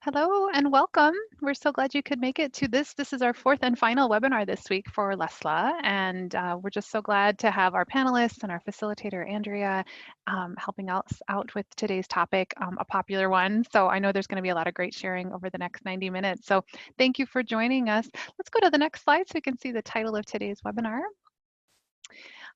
Hello and welcome. We're so glad you could make it to this. This is our fourth and final webinar this week for LESLLA, and we're just so glad to have our panelists and our facilitator, Andrea, helping us out with today's topic, a popular one. So I know there's going to be a lot of great sharing over the next 90 minutes. So thank you for joining us. Let's go to the next slide so we can see the title of today's webinar.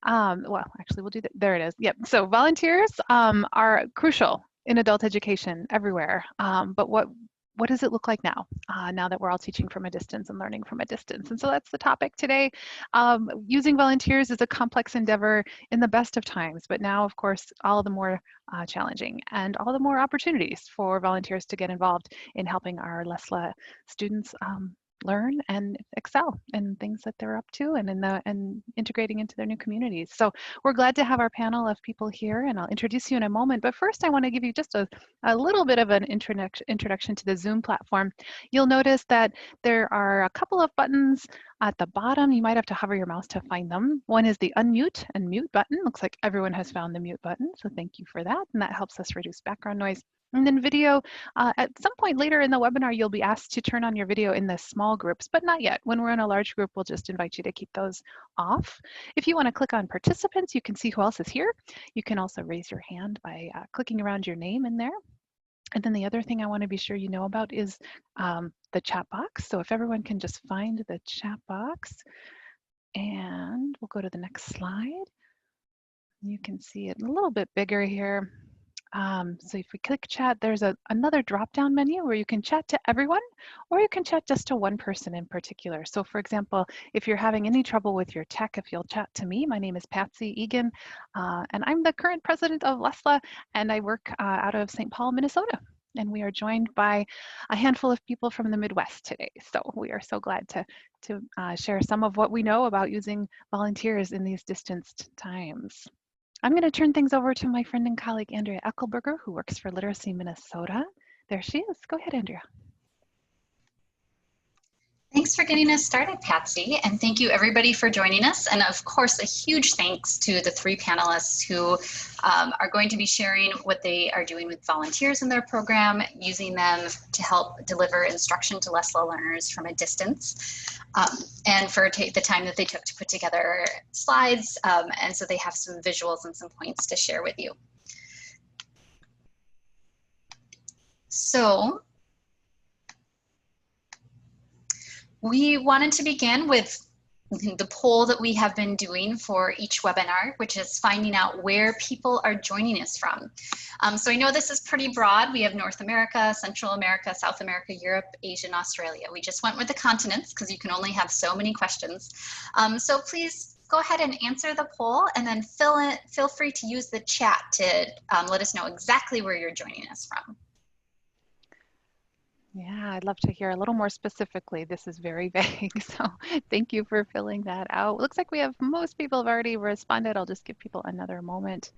Well, actually, we'll do that. There it is. Yep. So volunteers are crucial in adult education everywhere. But what does it look like now, now that we're all teaching from a distance and learning from a distance? And so that's the topic today. Using volunteers is a complex endeavor in the best of times, but now, of course, all the more challenging and all the more opportunities for volunteers to get involved in helping our LESLLA students learn and excel in things that they're up to and integrating into their new communities. So we're glad to have our panel of people here, and I'll introduce you in a moment. But first, I want to give you just a little bit of an introduction to the Zoom platform. You'll notice that there are a couple of buttons at the bottom. You might have to hover your mouse to find them. One is the unmute and mute button. Looks like everyone has found the mute button, so thank you for that. And that helps us reduce background noise. And then video, at some point later in the webinar, you'll be asked to turn on your video in the small groups, but not yet. When we're in a large group, we'll just invite you to keep those off. If you want to click on participants, you can see who else is here. You can also raise your hand by clicking around your name in there. And then the other thing I want to be sure you know about is the chat box. So if everyone can just find the chat box, and we'll go to the next slide. You can see it a little bit bigger here. So if we click chat, there's another drop-down menu where you can chat to everyone, or you can chat just to one person in particular. So for example, if you're having any trouble with your tech, if you'll chat to me, my name is Patsy Egan, and I'm the current president of LESLLA, and I work out of St. Paul, Minnesota. And we are joined by a handful of people from the Midwest today. So we are so glad to share some of what we know about using volunteers in these distanced times. I'm going to turn things over to my friend and colleague, Andrea Eckelberger, who works for Literacy Minnesota. There she is. Go ahead, Andrea. Thanks for getting us started, Patsy, and thank you everybody for joining us. And of course, a huge thanks to the three panelists who are going to be sharing what they are doing with volunteers in their program, using them to help deliver instruction to LESLLA learners from a distance, and for the time that they took to put together slides, and so they have some visuals and some points to share with you. So we wanted to begin with the poll that we have been doing for each webinar, which is finding out where people are joining us from. So I know this is pretty broad. We have North America, Central America, South America, Europe, Asia, and Australia. We just went with the continents because you can only have so many questions. So please go ahead and answer the poll, and then feel free to use the chat to let us know exactly where you're joining us from. Yeah, I'd love to hear a little more specifically. This is very vague, so thank you for filling that out. Looks like we have most people have already responded. I'll just give people another moment.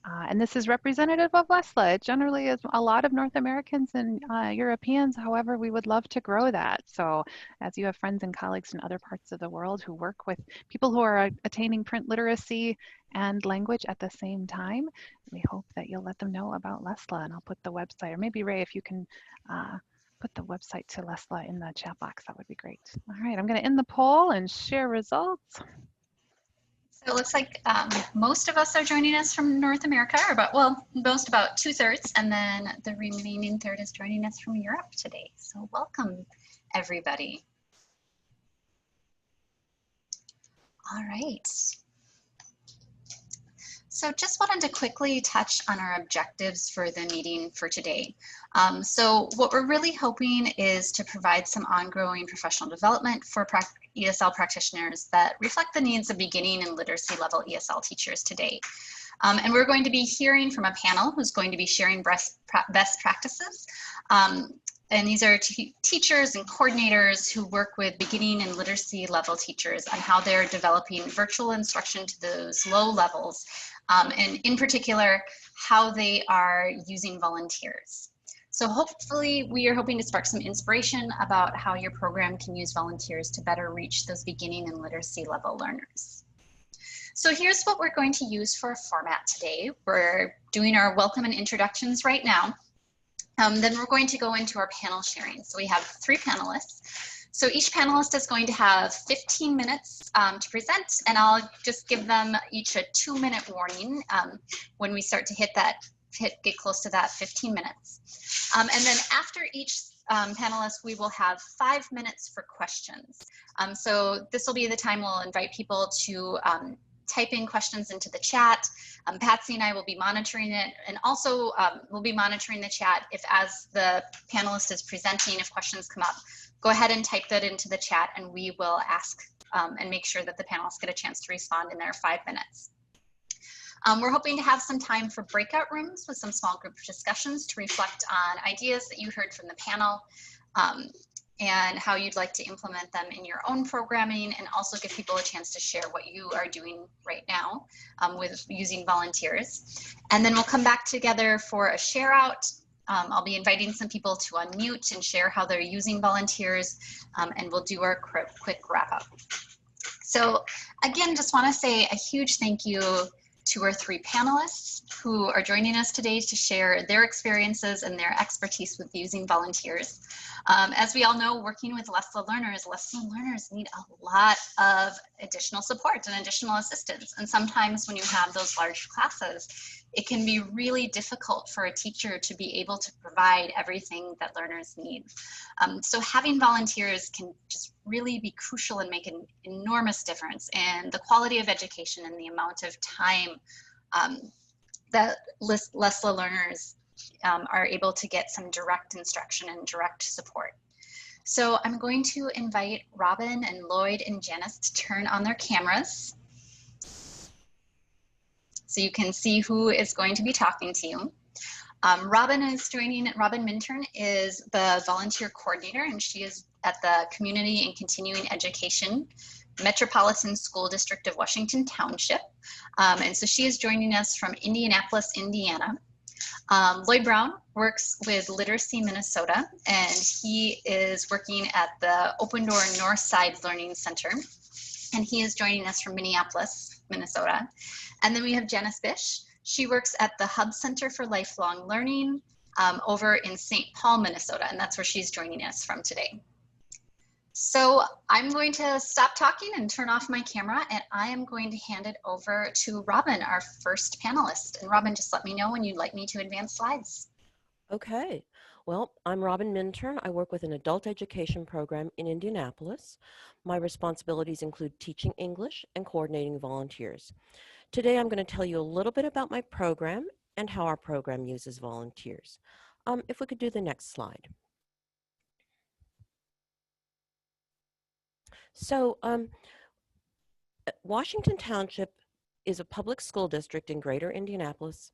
And this is representative of LESLLA. It generally is a lot of North Americans and Europeans. However, we would love to grow that. So as you have friends and colleagues in other parts of the world who work with people who are attaining print literacy and language at the same time, we hope that you'll let them know about LESLLA, and I'll put the website, or maybe Ray, if you can put the website to LESLLA in the chat box, that would be great. All right, I'm going to end the poll and share results. So it looks like most of us are joining us from North America, or about 2/3, and then the remaining third is joining us from Europe today. So welcome, everybody. All right. So just wanted to quickly touch on our objectives for the meeting for today. So what we're really hoping is to provide some ongoing professional development for ESL practitioners that reflect the needs of beginning and literacy level ESL teachers today. And we're going to be hearing from a panel who's going to be sharing best practices. And these are teachers and coordinators who work with beginning and literacy level teachers on how they're developing virtual instruction to those low levels, and in particular, how they are using volunteers. So hopefully we are hoping to spark some inspiration about how your program can use volunteers to better reach those beginning and literacy level learners. So here's what we're going to use for a format today. We're doing our welcome and introductions right now. Then we're going to go into our panel sharing. So we have 3 panelists. So each panelist is going to have 15 minutes to present, and I'll just give them each a 2-minute warning when we start to get close to that 15 minutes. And then after each panelist, we will have 5 minutes for questions. So this will be the time we'll invite people to type in questions into the chat. Patsy and I will be monitoring it, and also we'll be monitoring the chat. If as the panelist is presenting, if questions come up, go ahead and type that into the chat, and we will ask and make sure that the panelists get a chance to respond in their 5 minutes. We're hoping to have some time for breakout rooms with some small group discussions to reflect on ideas that you heard from the panel and how you'd like to implement them in your own programming, and also give people a chance to share what you are doing right now with using volunteers. And then we'll come back together for a share out. I'll be inviting some people to unmute and share how they're using volunteers, and we'll do our quick wrap up. So again, just want to say a huge thank you to our 3 panelists who are joining us today to share their experiences and their expertise with using volunteers. As we all know, working with LESLLA learners need a lot of additional support and additional assistance. And sometimes when you have those large classes, it can be really difficult for a teacher to be able to provide everything that learners need. So having volunteers can just really be crucial and make an enormous difference in the quality of education and the amount of time that LESLLA learners are able to get some direct instruction and direct support. So I'm going to invite Robin and Lloyd and Janice to turn on their cameras so you can see who is going to be talking to you. Robin Minturn is the volunteer coordinator, and she is at the Community and Continuing Education Metropolitan School District of Washington Township. And so she is joining us from Indianapolis, Indiana. Lloyd Brown works with Literacy Minnesota, and he is working at the Open Door Northside Learning Center, and he is joining us from Minneapolis, Minnesota. And then we have Janice Bisch. She works at the Hub Center for Lifelong Learning over in St. Paul, Minnesota, and that's where she's joining us from today. So I'm going to stop talking and turn off my camera, and I am going to hand it over to Robin, our first panelist. And Robin, just let me know when you'd like me to advance slides. Okay. Well, I'm Robin Minturn. I work with an adult education program in Indianapolis. My responsibilities include teaching English and coordinating volunteers. Today I'm going to tell you a little bit about my program and how our program uses volunteers. If we could do the next slide. So Washington Township is a public school district in Greater Indianapolis.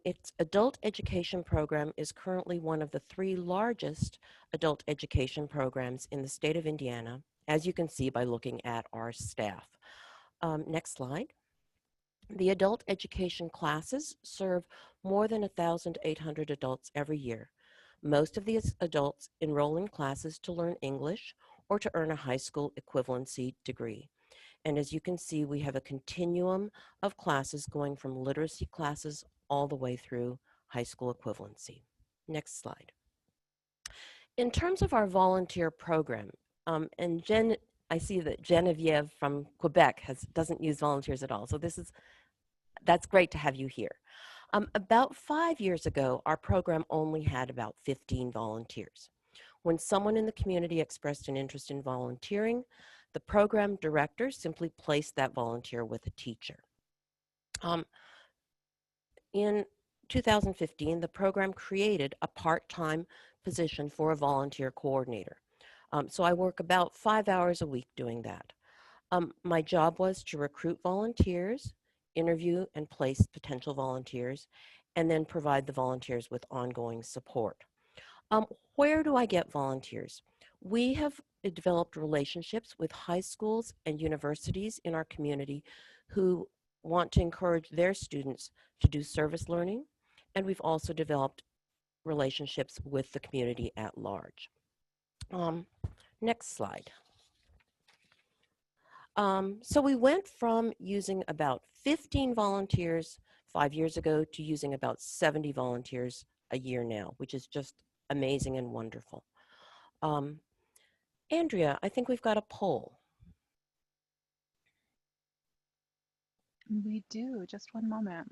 Its adult education program is currently one of the 3 largest adult education programs in the state of Indiana, as you can see by looking at our staff. Next slide. The adult education classes serve more than 1,800 adults every year. Most of these adults enroll in classes to learn English or to earn a high school equivalency degree. And as you can see, we have a continuum of classes going from literacy classes all the way through high school equivalency. Next slide. In terms of our volunteer program, and I see that Genevieve from Quebec doesn't use volunteers at all. So that's great to have you here. About 5 years ago, our program only had about 15 volunteers. When someone in the community expressed an interest in volunteering, the program director simply placed that volunteer with a teacher. In 2015, the program created a part-time position for a volunteer coordinator. So I work about 5 hours a week doing that. My job was to recruit volunteers, interview and place potential volunteers, and then provide the volunteers with ongoing support. Where do I get volunteers? We have developed relationships with high schools and universities in our community who want to encourage their students to do service learning, and we've also developed relationships with the community at large. Next slide. So we went from using about 15 volunteers 5 years ago to using about 70 volunteers a year now, which is just amazing and wonderful. Andrea, I think we've got a poll. We do. Just one moment.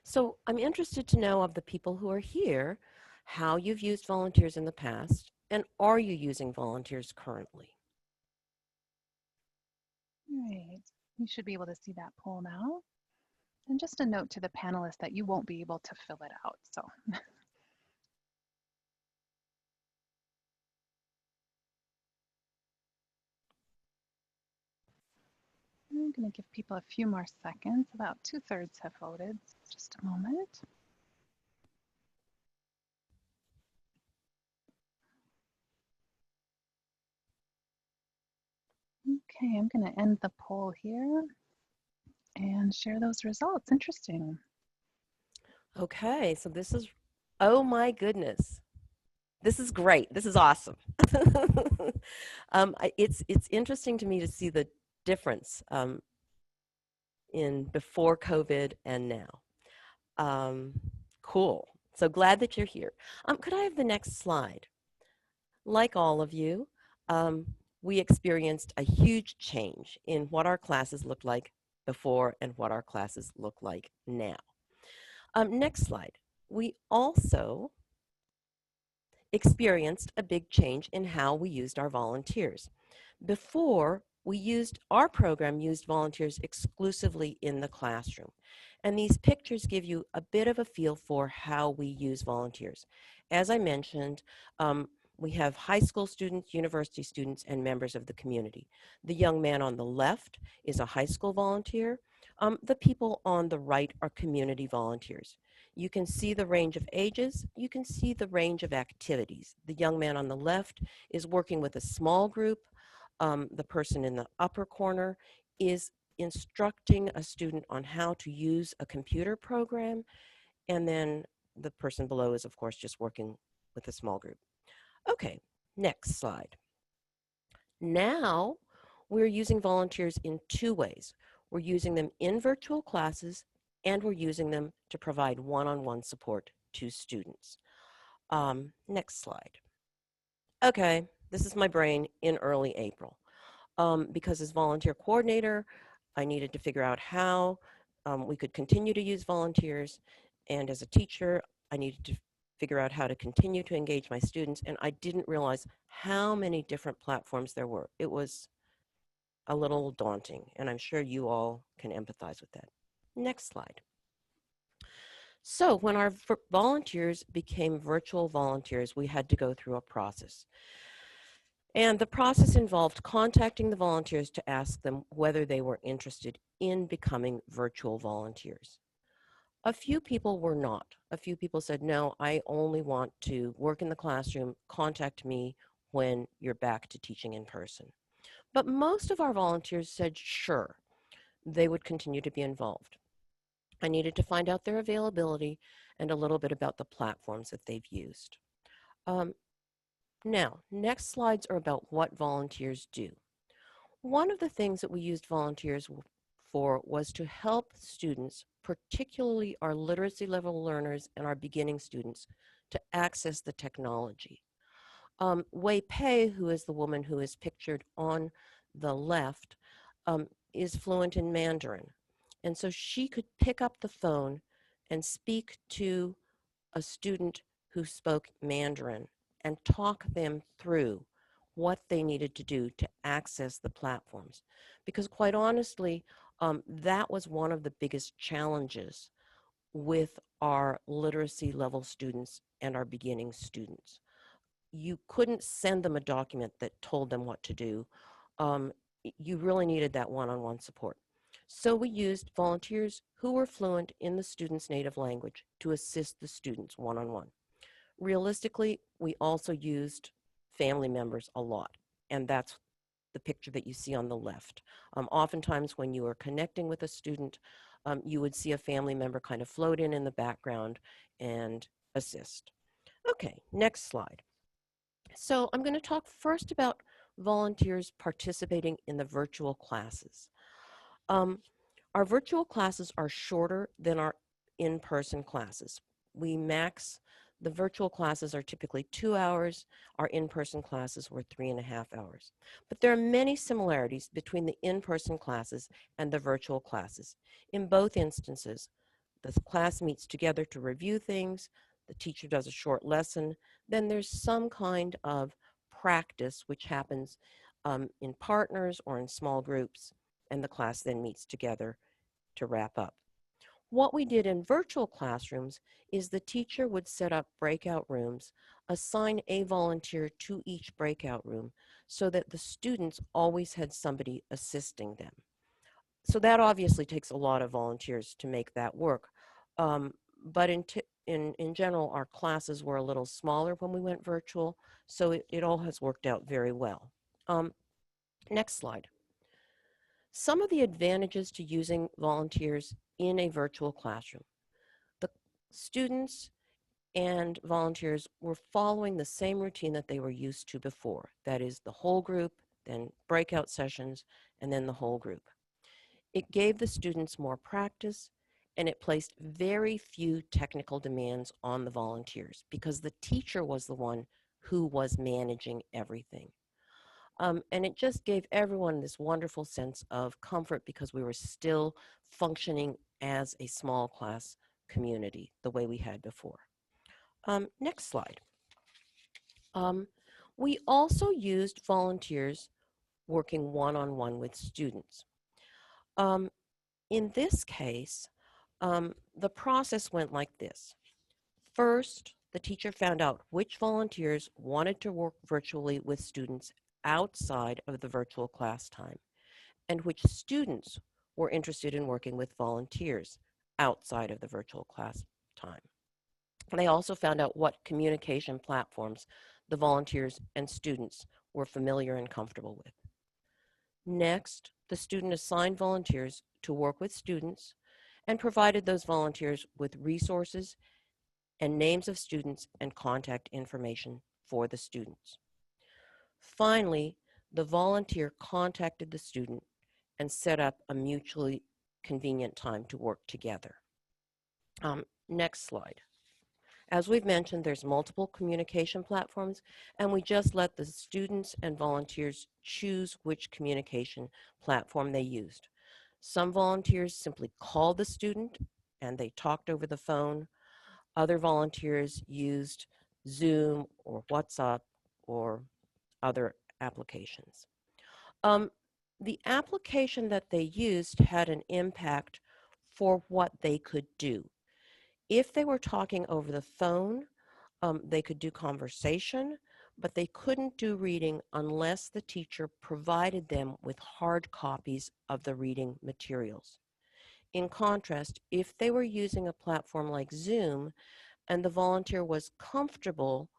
So I'm interested to know of the people who are here, how you've used volunteers in the past, and are you using volunteers currently? All right. You should be able to see that poll now. And just a note to the panelists that you won't be able to fill it out. So I'm going to give people a few more seconds. About 2/3 have voted. Just a moment. Okay, I'm going to end the poll here and share those results. Interesting. Okay, so this is, oh my goodness. This is great. This is awesome. It's interesting to me to see the difference in before COVID and now. Cool. So glad that you're here. Could I have the next slide? Like all of you, we experienced a huge change in what our classes looked like before and what our classes look like now. Next slide. We also experienced a big change in how we used our volunteers. Before, our program used volunteers exclusively in the classroom. And these pictures give you a bit of a feel for how we use volunteers. As I mentioned, we have high school students, university students, and members of the community. The young man on the left is a high school volunteer. The people on the right are community volunteers. You can see the range of ages. You can see the range of activities. The young man on the left is working with a small group. The person in the upper corner is instructing a student on how to use a computer program. And then the person below is, of course, just working with a small group. Okay, next slide. Now we're using volunteers in two ways. We're using them in virtual classes, and we're using them to provide one-on-one support to students. Next slide. Okay, this is my brain in early April. Because as volunteer coordinator, I needed to figure out how we could continue to use volunteers, and as a teacher, I needed to figure out how to continue to engage my students, and I didn't realize how many different platforms there were. It was a little daunting, and I'm sure you all can empathize with that. Next slide. So when our volunteers became virtual volunteers, we had to go through a process. And the process involved contacting the volunteers to ask them whether they were interested in becoming virtual volunteers. A few people were not. A few people said, no, I only want to work in the classroom. Contact me when you're back to teaching in person. But most of our volunteers said, sure, they would continue to be involved. I needed to find out their availability and a little bit about the platforms that they've used. Now, next slides are about what volunteers do. One of the things that we used volunteers for was to help students, particularly our literacy level learners and our beginning students, to access the technology. Wei Pei, who is the woman who is pictured on the left, is fluent in Mandarin. And so she could pick up the phone and speak to a student who spoke Mandarin and talk them through what they needed to do to access the platforms. Because quite honestly, that was one of the biggest challenges with our literacy level students and our beginning students. You couldn't send them a document that told them what to do. You really needed that one-on-one support. So we used volunteers who were fluent in the student's native language to assist the students one-on-one. Realistically, we also used family members a lot, and that's the picture that you see on the left. Oftentimes when you are connecting with a student, you would see a family member kind of float in the background and assist. Okay, next slide. So I'm going to talk first about volunteers participating in the virtual classes. Our virtual classes are shorter than our in-person classes. the virtual classes are typically 2 hours. Our in-person classes were 3.5 hours. But there are many similarities between the in-person classes and the virtual classes. In both instances, the class meets together to review things, the teacher does a short lesson, then there's some kind of practice which happens in partners or in small groups, and the class then meets together to wrap up. What we did in virtual classrooms is the teacher would set up breakout rooms, assign a volunteer to each breakout room so that the students always had somebody assisting them. So that obviously takes a lot of volunteers to make that work. But in general, our classes were a little smaller when we went virtual, so it all has worked out very well. Next slide. Some of the advantages to using volunteers in a virtual classroom. The students and volunteers were following the same routine that they were used to before. That is the whole group, then breakout sessions, and then the whole group. It gave the students more practice, and it placed very few technical demands on the volunteers because the teacher was the one who was managing everything. And it just gave everyone this wonderful sense of comfort because we were still functioning as a small class community the way we had before. Next slide. We also used volunteers working one-on-one with students. In this case, the process went like this. First, the teacher found out which volunteers wanted to work virtually with students outside of the virtual class time, and which students were interested in working with volunteers outside of the virtual class time. They also found out what communication platforms the volunteers and students were familiar and comfortable with. Next, the student assigned volunteers to work with students and provided those volunteers with resources and names of students and contact information for the students. Finally, the volunteer contacted the student and set up a mutually convenient time to work together. Next slide. As we've mentioned, there's multiple communication platforms, and we just let the students and volunteers choose which communication platform they used. Some volunteers simply called the student and they talked over the phone. Other volunteers used Zoom or WhatsApp or other applications. The application that they used had an impact for what they could do. If they were talking over the phone, they could do conversation, but they couldn't do reading unless the teacher provided them with hard copies of the reading materials. In contrast, if they were using a platform like Zoom and the volunteer was comfortable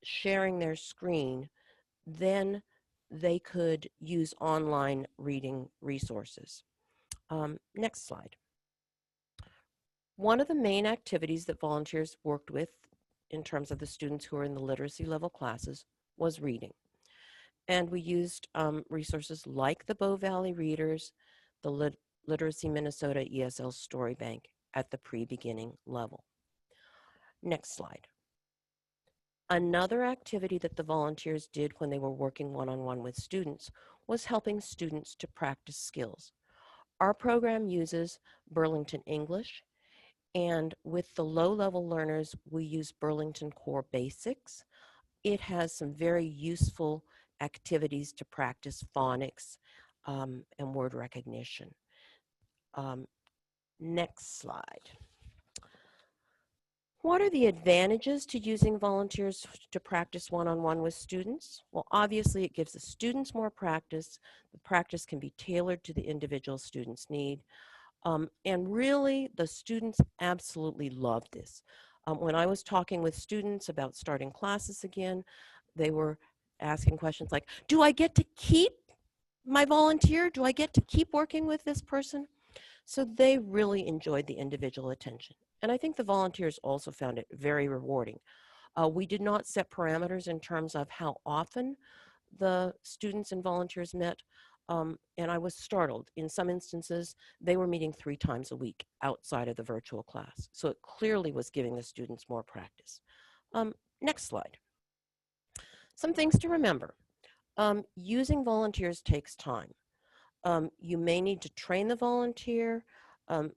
sharing their screen, then they could use online reading resources. Next slide. One of the main activities that volunteers worked with in terms of the students who are in the literacy level classes was reading. And we used resources like the Bow Valley Readers, the Literacy Minnesota ESL Story Bank at the pre-beginning level. Next slide. Another activity that the volunteers did when they were working one-on-one with students was helping students to practice skills. Our program uses Burlington English, and with the low-level learners, we use Burlington Core Basics. It has some very useful activities to practice phonics and word recognition. Next slide. What are the advantages to using volunteers to practice one-on-one with students? Well, obviously it gives the students more practice. The practice can be tailored to the individual student's need. And really, the students absolutely love this. When I was talking with students about starting classes again, they were asking questions like, do I get to keep my volunteer? Do I get to keep working with this person? So they really enjoyed the individual attention. And I think the volunteers also found it very rewarding. We did not set parameters in terms of how often the students and volunteers met, And I was startled. In some instances, they were meeting 3 times a week outside of the virtual class. So it clearly was giving the students more practice. Next slide. Some things to remember. Using volunteers takes time. You may need to train the volunteer. Um,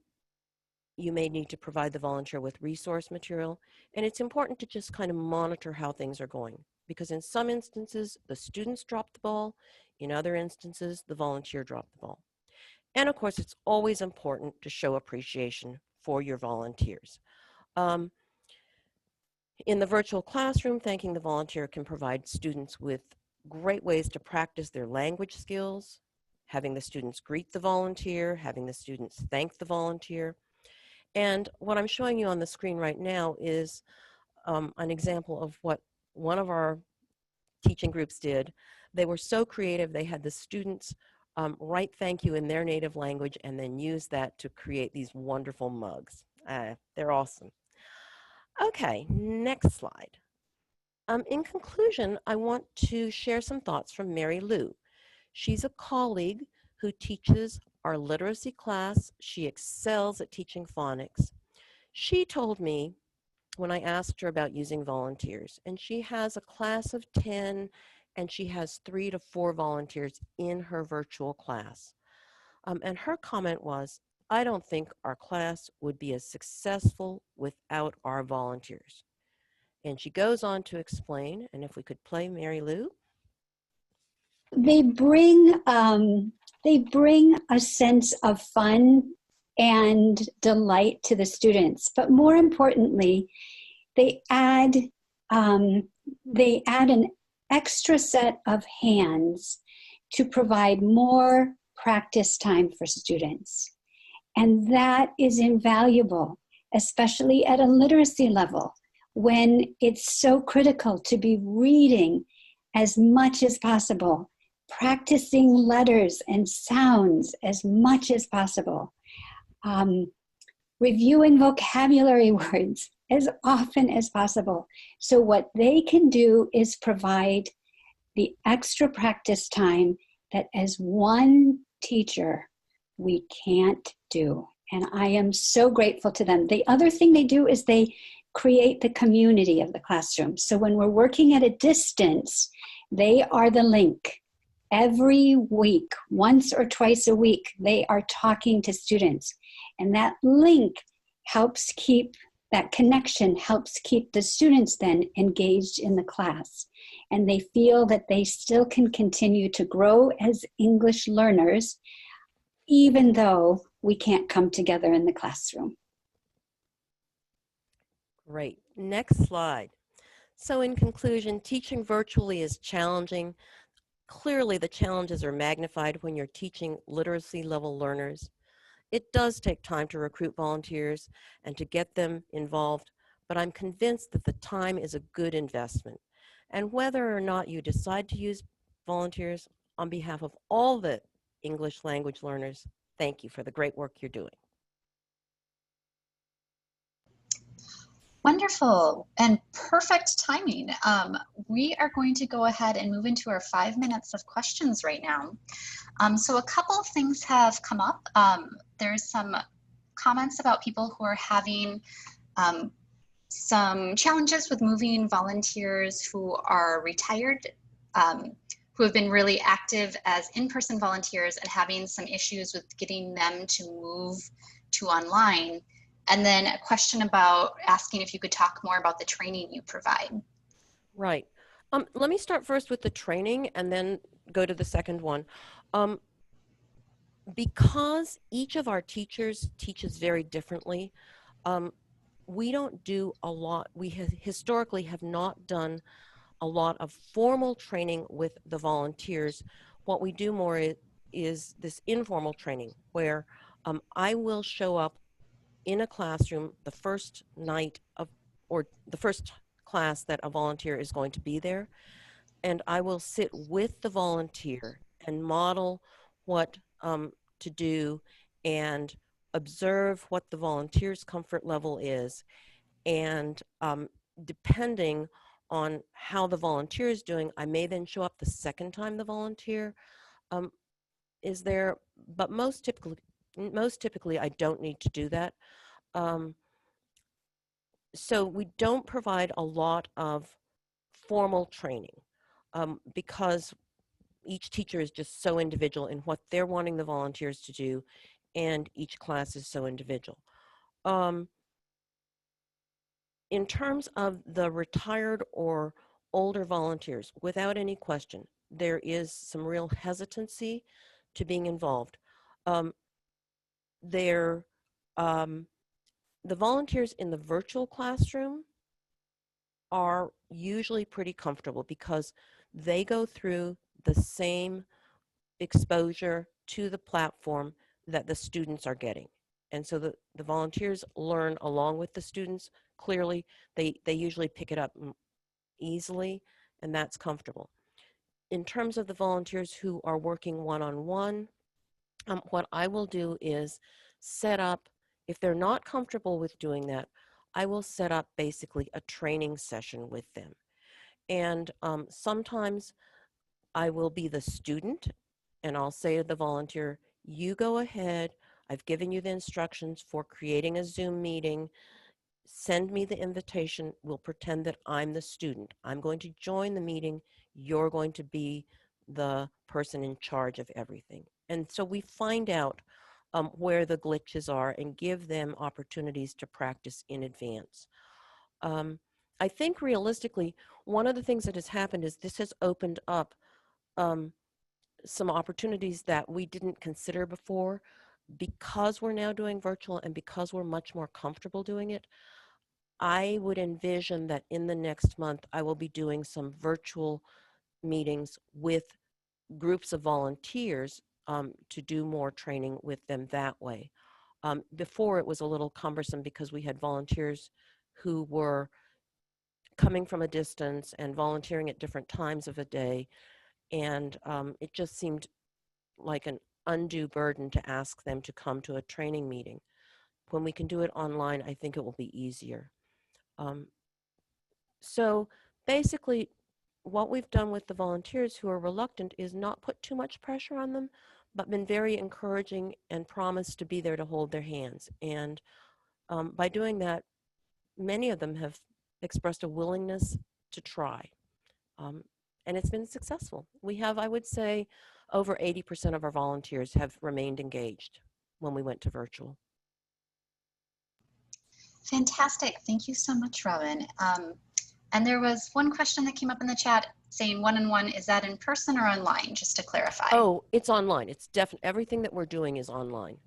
you may need to provide the volunteer with resource material. And it's important to just kind of monitor how things are going, because in some instances, the students drop the ball. In other instances, the volunteer dropped the ball. And of course, it's always important to show appreciation for your volunteers. In the virtual classroom, thanking the volunteer can provide students with great ways to practice their language skills, having the students greet the volunteer, having the students thank the volunteer. And what I'm showing you on the screen right now is an example of what one of our teaching groups did. They were so creative, they had the students write thank you in their native language and then use that to create these wonderful mugs. They're awesome. Okay, next slide. In conclusion, I want to share some thoughts from Mary Lou. She's a colleague who teaches our literacy class. She excels at teaching phonics. She told me when I asked her about using volunteers, and she has a class of 10, and she has 3 to 4 volunteers in her virtual class. And her comment was, I don't think our class would be as successful without our volunteers. And she goes on to explain, and if we could play Mary Lou. They bring a sense of fun and delight to the students, but more importantly, they add an extra set of hands to provide more practice time for students. And that is invaluable, especially at a literacy level, when it's so critical to be reading as much as possible, practicing letters and sounds as much as possible, reviewing vocabulary words as often as possible. So what they can do is provide the extra practice time that as one teacher we can't do. And I am so grateful to them. The other thing they do is they create the community of the classroom. So when we're working at a distance, they are the link. Every week, once or twice a week, they are talking to students. And that link helps keep, that connection helps keep the students then engaged in the class. And they feel that they still can continue to grow as English learners, even though we can't come together in the classroom. Great. Next slide. So in conclusion, teaching virtually is challenging. Clearly, the challenges are magnified when you're teaching literacy level learners. It does take time to recruit volunteers and to get them involved, but I'm convinced that the time is a good investment. And whether or not you decide to use volunteers, on behalf of all the English language learners, thank you for the great work you're doing. Wonderful and perfect timing. We are going to go ahead and move into our 5 minutes of questions right now. So a couple of things have come up. There's some comments about people who are having some challenges with moving volunteers who are retired, who have been really active as in-person volunteers and having some issues with getting them to move to online. And then a question about asking if you could talk more about the training you provide. Right. Let me start first with the training and then go to the second one. Because each of our teachers teaches very differently, we don't do a lot, we historically have not done a lot of formal training with the volunteers. What we do more is this informal training where I will show up in a classroom the first night of, or the first class that a volunteer is going to be there, and I will sit with the volunteer and model what to do and observe what the volunteer's comfort level is. And depending on how the volunteer is doing, I may then show up the second time the volunteer is there, but most typically I don't need to do that. So we don't provide a lot of formal training because each teacher is just so individual in what they're wanting the volunteers to do, and each class is so individual. In terms of the retired or older volunteers, without any question, there is some real hesitancy to being involved. The volunteers in the virtual classroom are usually pretty comfortable because they go through the same exposure to the platform that the students are getting. And so the volunteers learn along with the students. Clearly, they usually pick it up easily, and that's comfortable. In terms of the volunteers who are working one-on-one, what I will do is set up, if they're not comfortable with doing that, I will set up basically a training session with them. And sometimes I will be the student, and I'll say to the volunteer, you go ahead, I've given you the instructions for creating a Zoom meeting, send me the invitation, we'll pretend that I'm the student. I'm going to join the meeting, you're going to be the person in charge of everything. And so we find out where the glitches are and give them opportunities to practice in advance. I think realistically, one of the things that has happened is this has opened up some opportunities that we didn't consider before. Because we're now doing virtual and because we're much more comfortable doing it, I would envision that in the next month, I will be doing some virtual meetings with groups of volunteers to do more training with them that way. Before it was a little cumbersome because we had volunteers who were coming from a distance and volunteering at different times of a day. And it just seemed like an undue burden to ask them to come to a training meeting. When we can do it online, I think it will be easier. So basically, what we've done with the volunteers who are reluctant is not put too much pressure on them, but been very encouraging and promised to be there to hold their hands. And by doing that, many of them have expressed a willingness to try. And it's been successful. We have, I would say, over 80% of our volunteers have remained engaged when we went to virtual. Fantastic. Thank you so much, Robin. And there was one question that came up in the chat saying one-on-one, is that in person or online, just to clarify? Oh, it's online. It's definitely, everything that we're doing is online.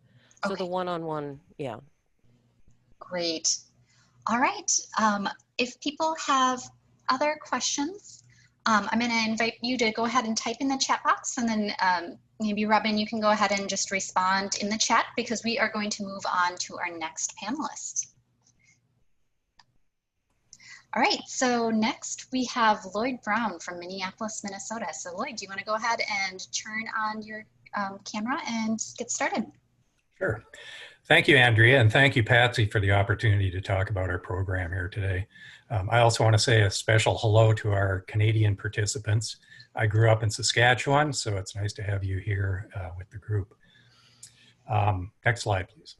So Okay. the one-on-one, yeah. Great. All right. If people have other questions, I'm going to invite you to go ahead and type in the chat box, and then maybe Robin, you can go ahead and just respond in the chat because we are going to move on to our next panelist. All right, so next we have Lloyd Brown from Minneapolis, Minnesota. So Lloyd, do you want to go ahead and turn on your camera and get started? Sure. Thank you, Andrea, and thank you, Patsy, for the opportunity to talk about our program here today. I also want to say a special hello to our Canadian participants. I grew up in Saskatchewan, so it's nice to have you here with the group. Next slide, please.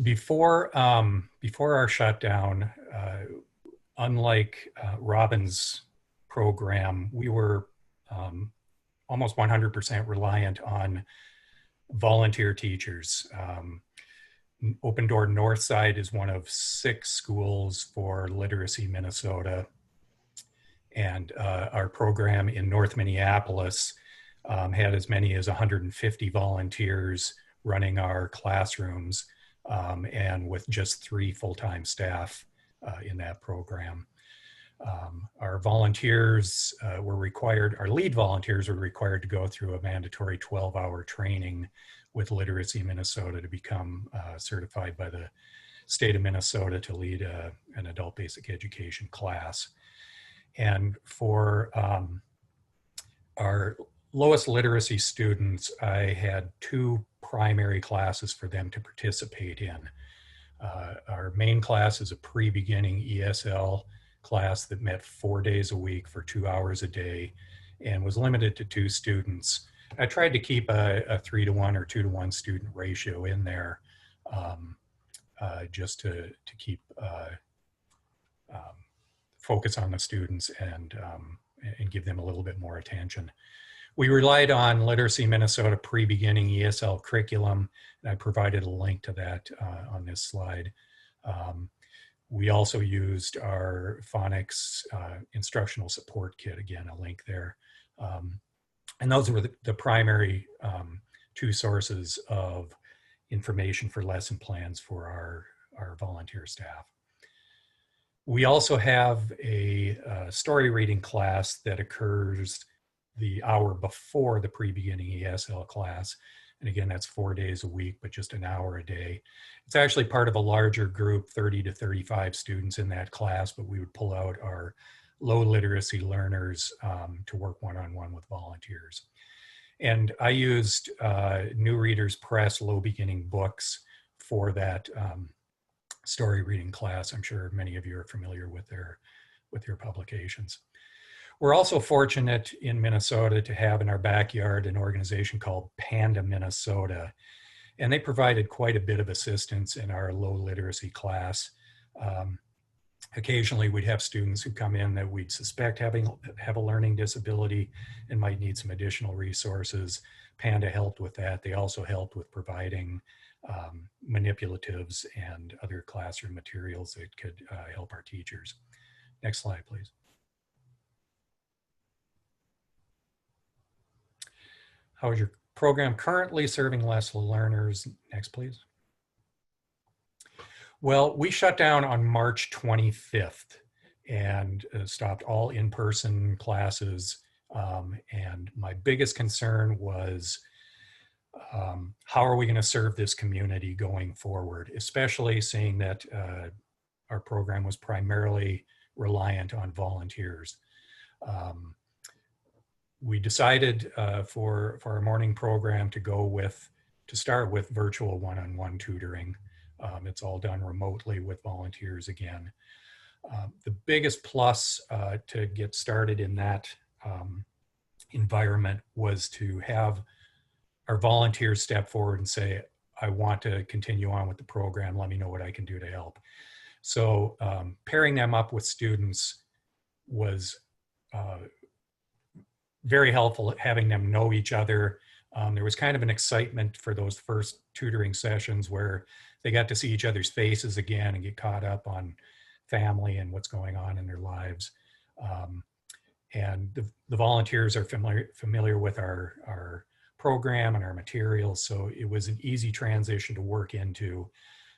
Before our shutdown, unlike Robin's program, we were almost 100% reliant on volunteer teachers. Open Door Northside is one of 6 schools for Literacy Minnesota. And our program in North Minneapolis had as many as 150 volunteers running our classrooms, and with just 3 full-time staff in that program. Our volunteers were required, our lead volunteers were required to go through a mandatory 12-hour training with Literacy Minnesota to become certified by the state of Minnesota to lead an adult basic education class. And for our lowest literacy students, I had 2 primary classes for them to participate in. Our main class is a pre-beginning ESL class that met 4 days a week for 2 hours a day. and was limited to 2 students. I tried to keep a 3-to-1 or 2-to-1 student ratio in there, just to keep focus on the students and give them a little bit more attention. We relied on Literacy Minnesota pre-beginning ESL curriculum, and I provided a link to that on this slide. We also used our phonics instructional support kit, again, a link there. And those were the primary 2 sources of information for lesson plans for our volunteer staff. We also have a story reading class that occurs the hour before the pre-beginning ESL class. And again, that's 4 days a week, but just an hour a day. It's actually part of a larger group, 30 to 35 students in that class, but we would pull out our low literacy learners to work one-on-one with volunteers. And I used New Readers Press low beginning books for that story reading class. I'm sure many of you are familiar with their publications. We're also fortunate in Minnesota to have in our backyard an organization called Panda Minnesota, and they provided quite a bit of assistance in our low literacy class. Occasionally we'd have students who come in that we'd suspect have a learning disability and might need some additional resources. Panda helped with that. They also helped with providing manipulatives and other classroom materials that could help our teachers. Next slide, please. How is your program currently serving LESLLA learners? Next, please. Well, we shut down on March 25th and stopped all in-person classes. And my biggest concern was how are we going to serve this community going forward, especially seeing that our program was primarily reliant on volunteers. We decided for our morning program to start with virtual one-on-one tutoring. It's all done remotely with volunteers again. The biggest plus to get started in that environment was to have our volunteers step forward and say, I want to continue on with the program. Let me know what I can do to help. So pairing them up with students was very helpful, having them know each other. There was kind of an excitement for those first tutoring sessions where they got to see each other's faces again and get caught up on family and what's going on in their lives. And the volunteers are familiar with our program and our materials, so it was an easy transition to work into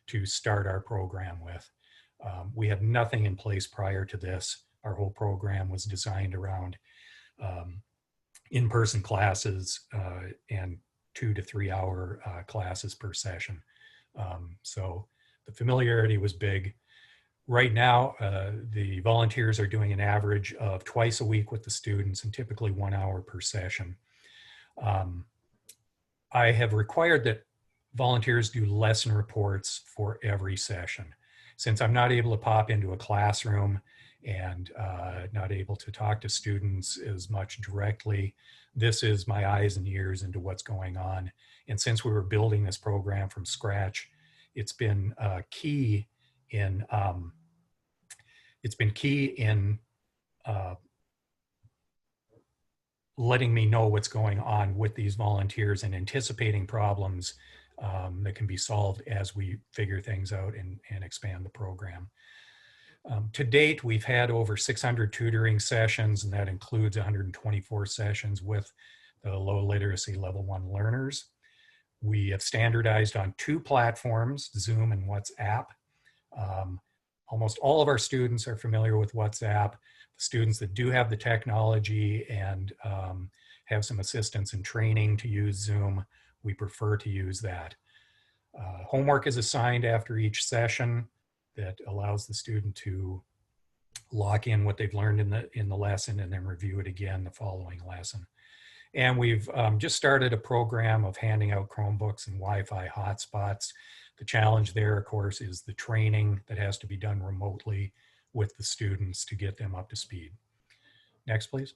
to start our program with. We had nothing in place prior to this. Our whole program was designed around in-person classes and 2 to 3 hour classes per session. So the familiarity was big. Right now, the volunteers are doing an average of twice a week with the students and typically 1 hour per session. I have required that volunteers do lesson reports for every session. Since I'm not able to pop into a classroom and not able to talk to students as much directly, this is my eyes and ears into what's going on. And since we were building this program from scratch, it's been key in letting me know what's going on with these volunteers and anticipating problems that can be solved as we figure things out and expand the program. To date, we've had over 600 tutoring sessions, and that includes 124 sessions with the low literacy level 1 learners. We have standardized on 2 platforms, Zoom and WhatsApp. Almost all of our students are familiar with WhatsApp. The students that do have the technology and have some assistance and training to use Zoom, we prefer to use that. Homework is assigned after each session that allows the student to lock in what they've learned in the lesson and then review it again the following lesson. And we've just started a program of handing out Chromebooks and Wi-Fi hotspots. The challenge there, of course, is the training that has to be done remotely with the students to get them up to speed. Next, please.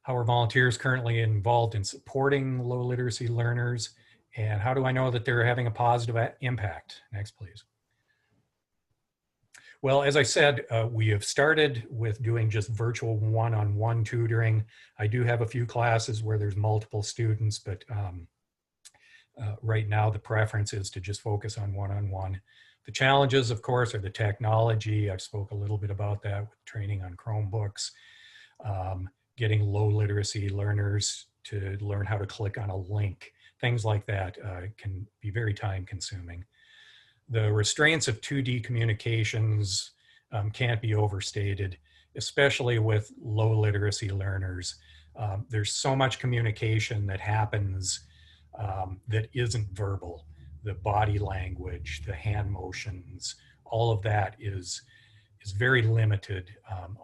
How are volunteers currently involved in supporting low literacy learners? And how do I know that they're having a positive impact? Next, please. Well, as I said, we have started with doing just virtual one-on-one tutoring. I do have a few classes where there's multiple students, but right now the preference is to just focus on one-on-one. The challenges, of course, are the technology. I spoke a little bit about that with training on Chromebooks. Getting low literacy learners to learn how to click on a link. Things like that can be very time consuming. The restraints of 2D communications can't be overstated, especially with low literacy learners. There's so much communication that happens that isn't verbal. The body language, the hand motions, all of that is very limited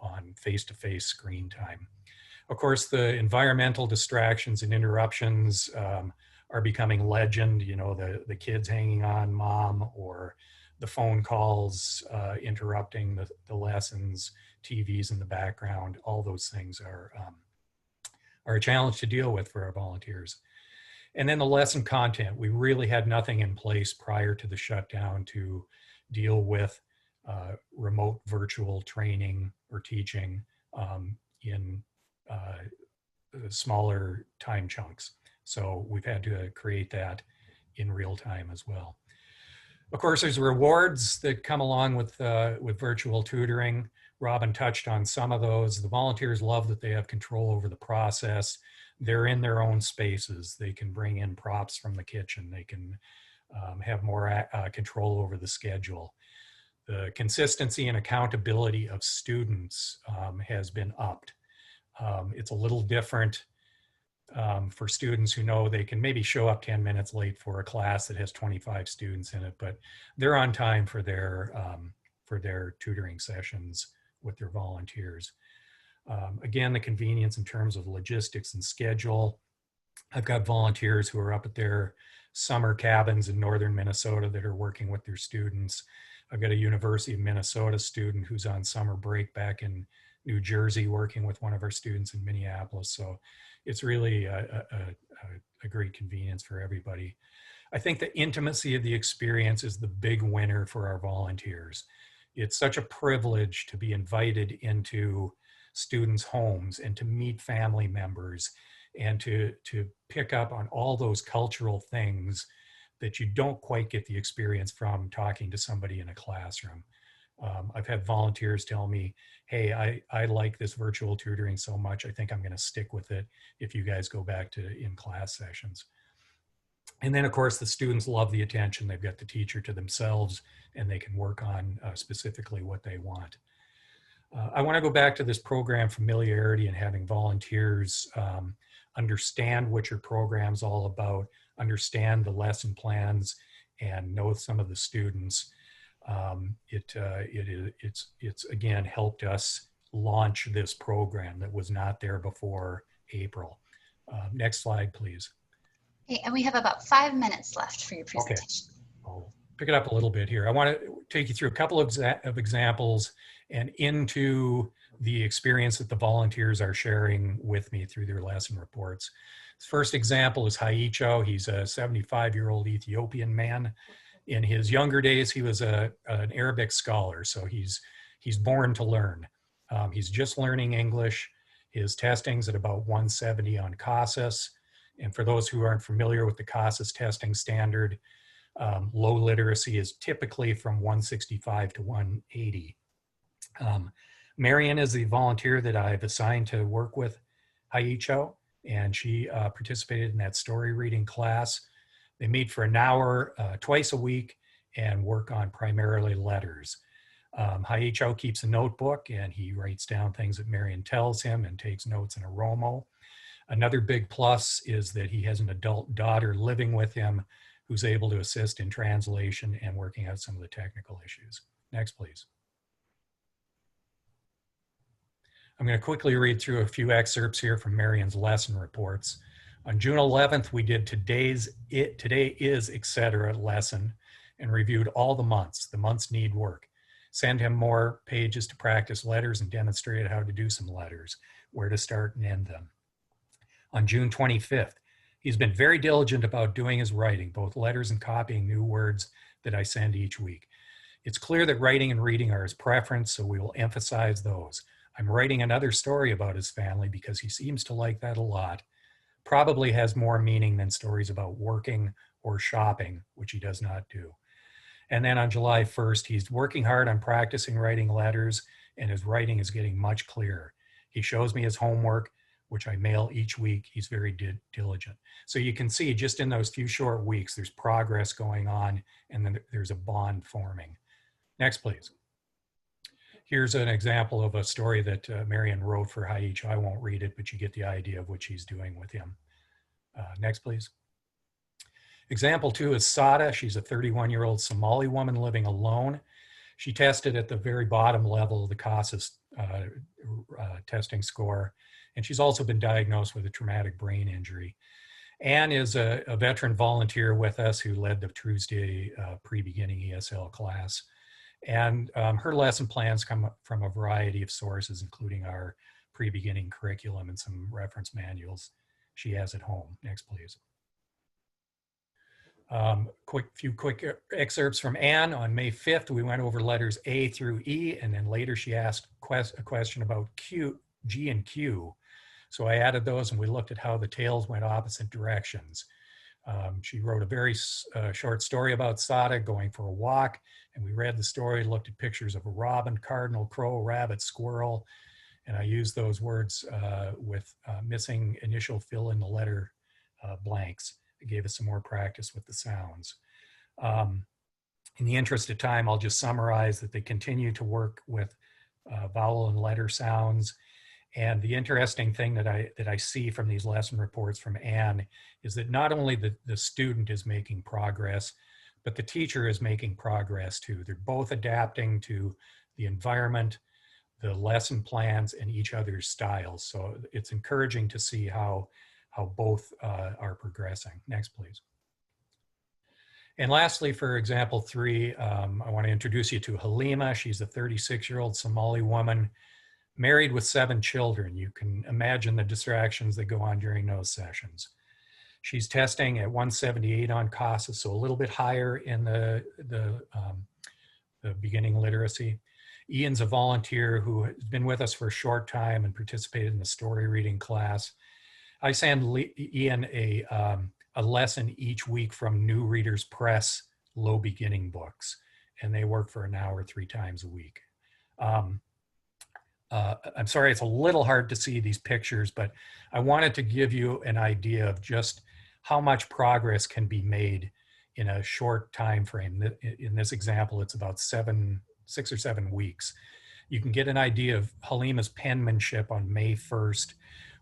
on face-to-face screen time. Of course, the environmental distractions and interruptions are becoming legend. You know, the kids hanging on mom, or the phone calls interrupting the lessons, TVs in the background. All those things are a challenge to deal with for our volunteers. And then the lesson content. We really had nothing in place prior to the shutdown to deal with remote virtual training or teaching in smaller time chunks. So we've had to create that in real time as well. Of course, there's rewards that come along with virtual tutoring. Robin touched on some of those. The volunteers love that they have control over the process. They're in their own spaces. They can bring in props from the kitchen. They can have more control over the schedule. The consistency and accountability of students has been upped. It's a little different for students who know they can maybe show up 10 minutes late for a class that has 25 students in it, but they're on time for their tutoring sessions with their volunteers. Again, the convenience in terms of logistics and schedule. I've got volunteers who are up at their summer cabins in northern Minnesota that are working with their students. I've got a University of Minnesota student who's on summer break back in New Jersey working with one of our students in Minneapolis. So it's really a great convenience for everybody. I think the intimacy of the experience is the big winner for our volunteers. It's such a privilege to be invited into students' homes and to meet family members and to pick up on all those cultural things that you don't quite get the experience from talking to somebody in a classroom. I've had volunteers tell me, hey, I like this virtual tutoring so much, I think I'm going to stick with it if you guys go back to in-class sessions. And then, of course, the students love the attention. They've got the teacher to themselves, and they can work on specifically what they want. I want to go back to this program familiarity and having volunteers understand what your program's all about, understand the lesson plans, and know some of the students. It's again helped us launch this program that was not there before April. Next slide, please. Okay, and we have about 5 minutes left for your presentation. Okay. I'll pick it up a little bit here. I want to take you through a couple of examples and into the experience that the volunteers are sharing with me through their lesson reports. This first example is Haicho. He's a 75-year-old Ethiopian man. In his younger days, he was an Arabic scholar, so he's born to learn. He's just learning English. His testing's at about 170 on CASAS. And for those who aren't familiar with the CASAS testing standard, low literacy is typically from 165 to 180. Marion is the volunteer that I've assigned to work with Haicho, and she participated in that story reading class. They meet for an hour twice a week and work on primarily letters. Haicho keeps a notebook and he writes down things that Marion tells him and takes notes in a Romo. Another big plus is that he has an adult daughter living with him who's able to assist in translation and working out some of the technical issues. Next, please. I'm going to quickly read through a few excerpts here from Marion's lesson reports. On June 11th, we did today is, etc. lesson and reviewed all the months. The months need work. Send him more pages to practice letters and demonstrate how to do some letters, where to start and end them. on June 25th. He's been very diligent about doing his writing, both letters and copying new words that I send each week. It's clear that writing and reading are his preference, so we will emphasize those. I'm writing another story about his family because he seems to like that a lot. Probably has more meaning than stories about working or shopping, which he does not do. And then on July 1st, he's working hard on practicing writing letters, and his writing is getting much clearer. He shows me his homework, which I mail each week. He's very diligent. So you can see just in those few short weeks, there's progress going on, and then there's a bond forming. Next, please. Here's an example of a story that Marion wrote for Haich. I won't read it, but you get the idea of what she's doing with him. Next, please. Example 2 is Saaada. She's a 31-year-old Somali woman living alone. She tested at the very bottom level of the CASAS testing score, and she's also been diagnosed with a traumatic brain injury. Anne is a veteran volunteer with us who led the Tuesday pre-beginning ESL class. And her lesson plans come from a variety of sources, including our pre-beginning curriculum and some reference manuals she has at home. Next, please. Few quick excerpts from Anne. On May 5th, we went over letters A through E, and then later she asked a question about G and Q. So I added those, and we looked at how the tails went opposite directions. She wrote a very short story about Saaada going for a walk, and we read the story, looked at pictures of a robin, cardinal, crow, rabbit, squirrel, and I used those words with missing initial fill in the letter blanks. It gave us some more practice with the sounds. In the interest of time, I'll just summarize that they continue to work with vowel and letter sounds. And the interesting thing that I see from these lesson reports from Anne is that not only the student is making progress, but the teacher is making progress too. They're both adapting to the environment, the lesson plans, and each other's styles. So it's encouraging to see how both are progressing. Next, please. And lastly, for example 3, I want to introduce you to Halima. She's a 36-year-old Somali woman, married with 7 children. You can imagine the distractions that go on during those sessions. She's testing at 178 on CASA, so a little bit higher in the beginning literacy. Ian's a volunteer who has been with us for a short time and participated in the story reading class. I send Ian a lesson each week from New Readers Press low beginning books, and they work for an hour 3 times a week. I'm sorry, it's a little hard to see these pictures, but I wanted to give you an idea of just how much progress can be made in a short time frame. In this example, it's about 6 or 7 weeks. You can get an idea of Halima's penmanship on May 1st,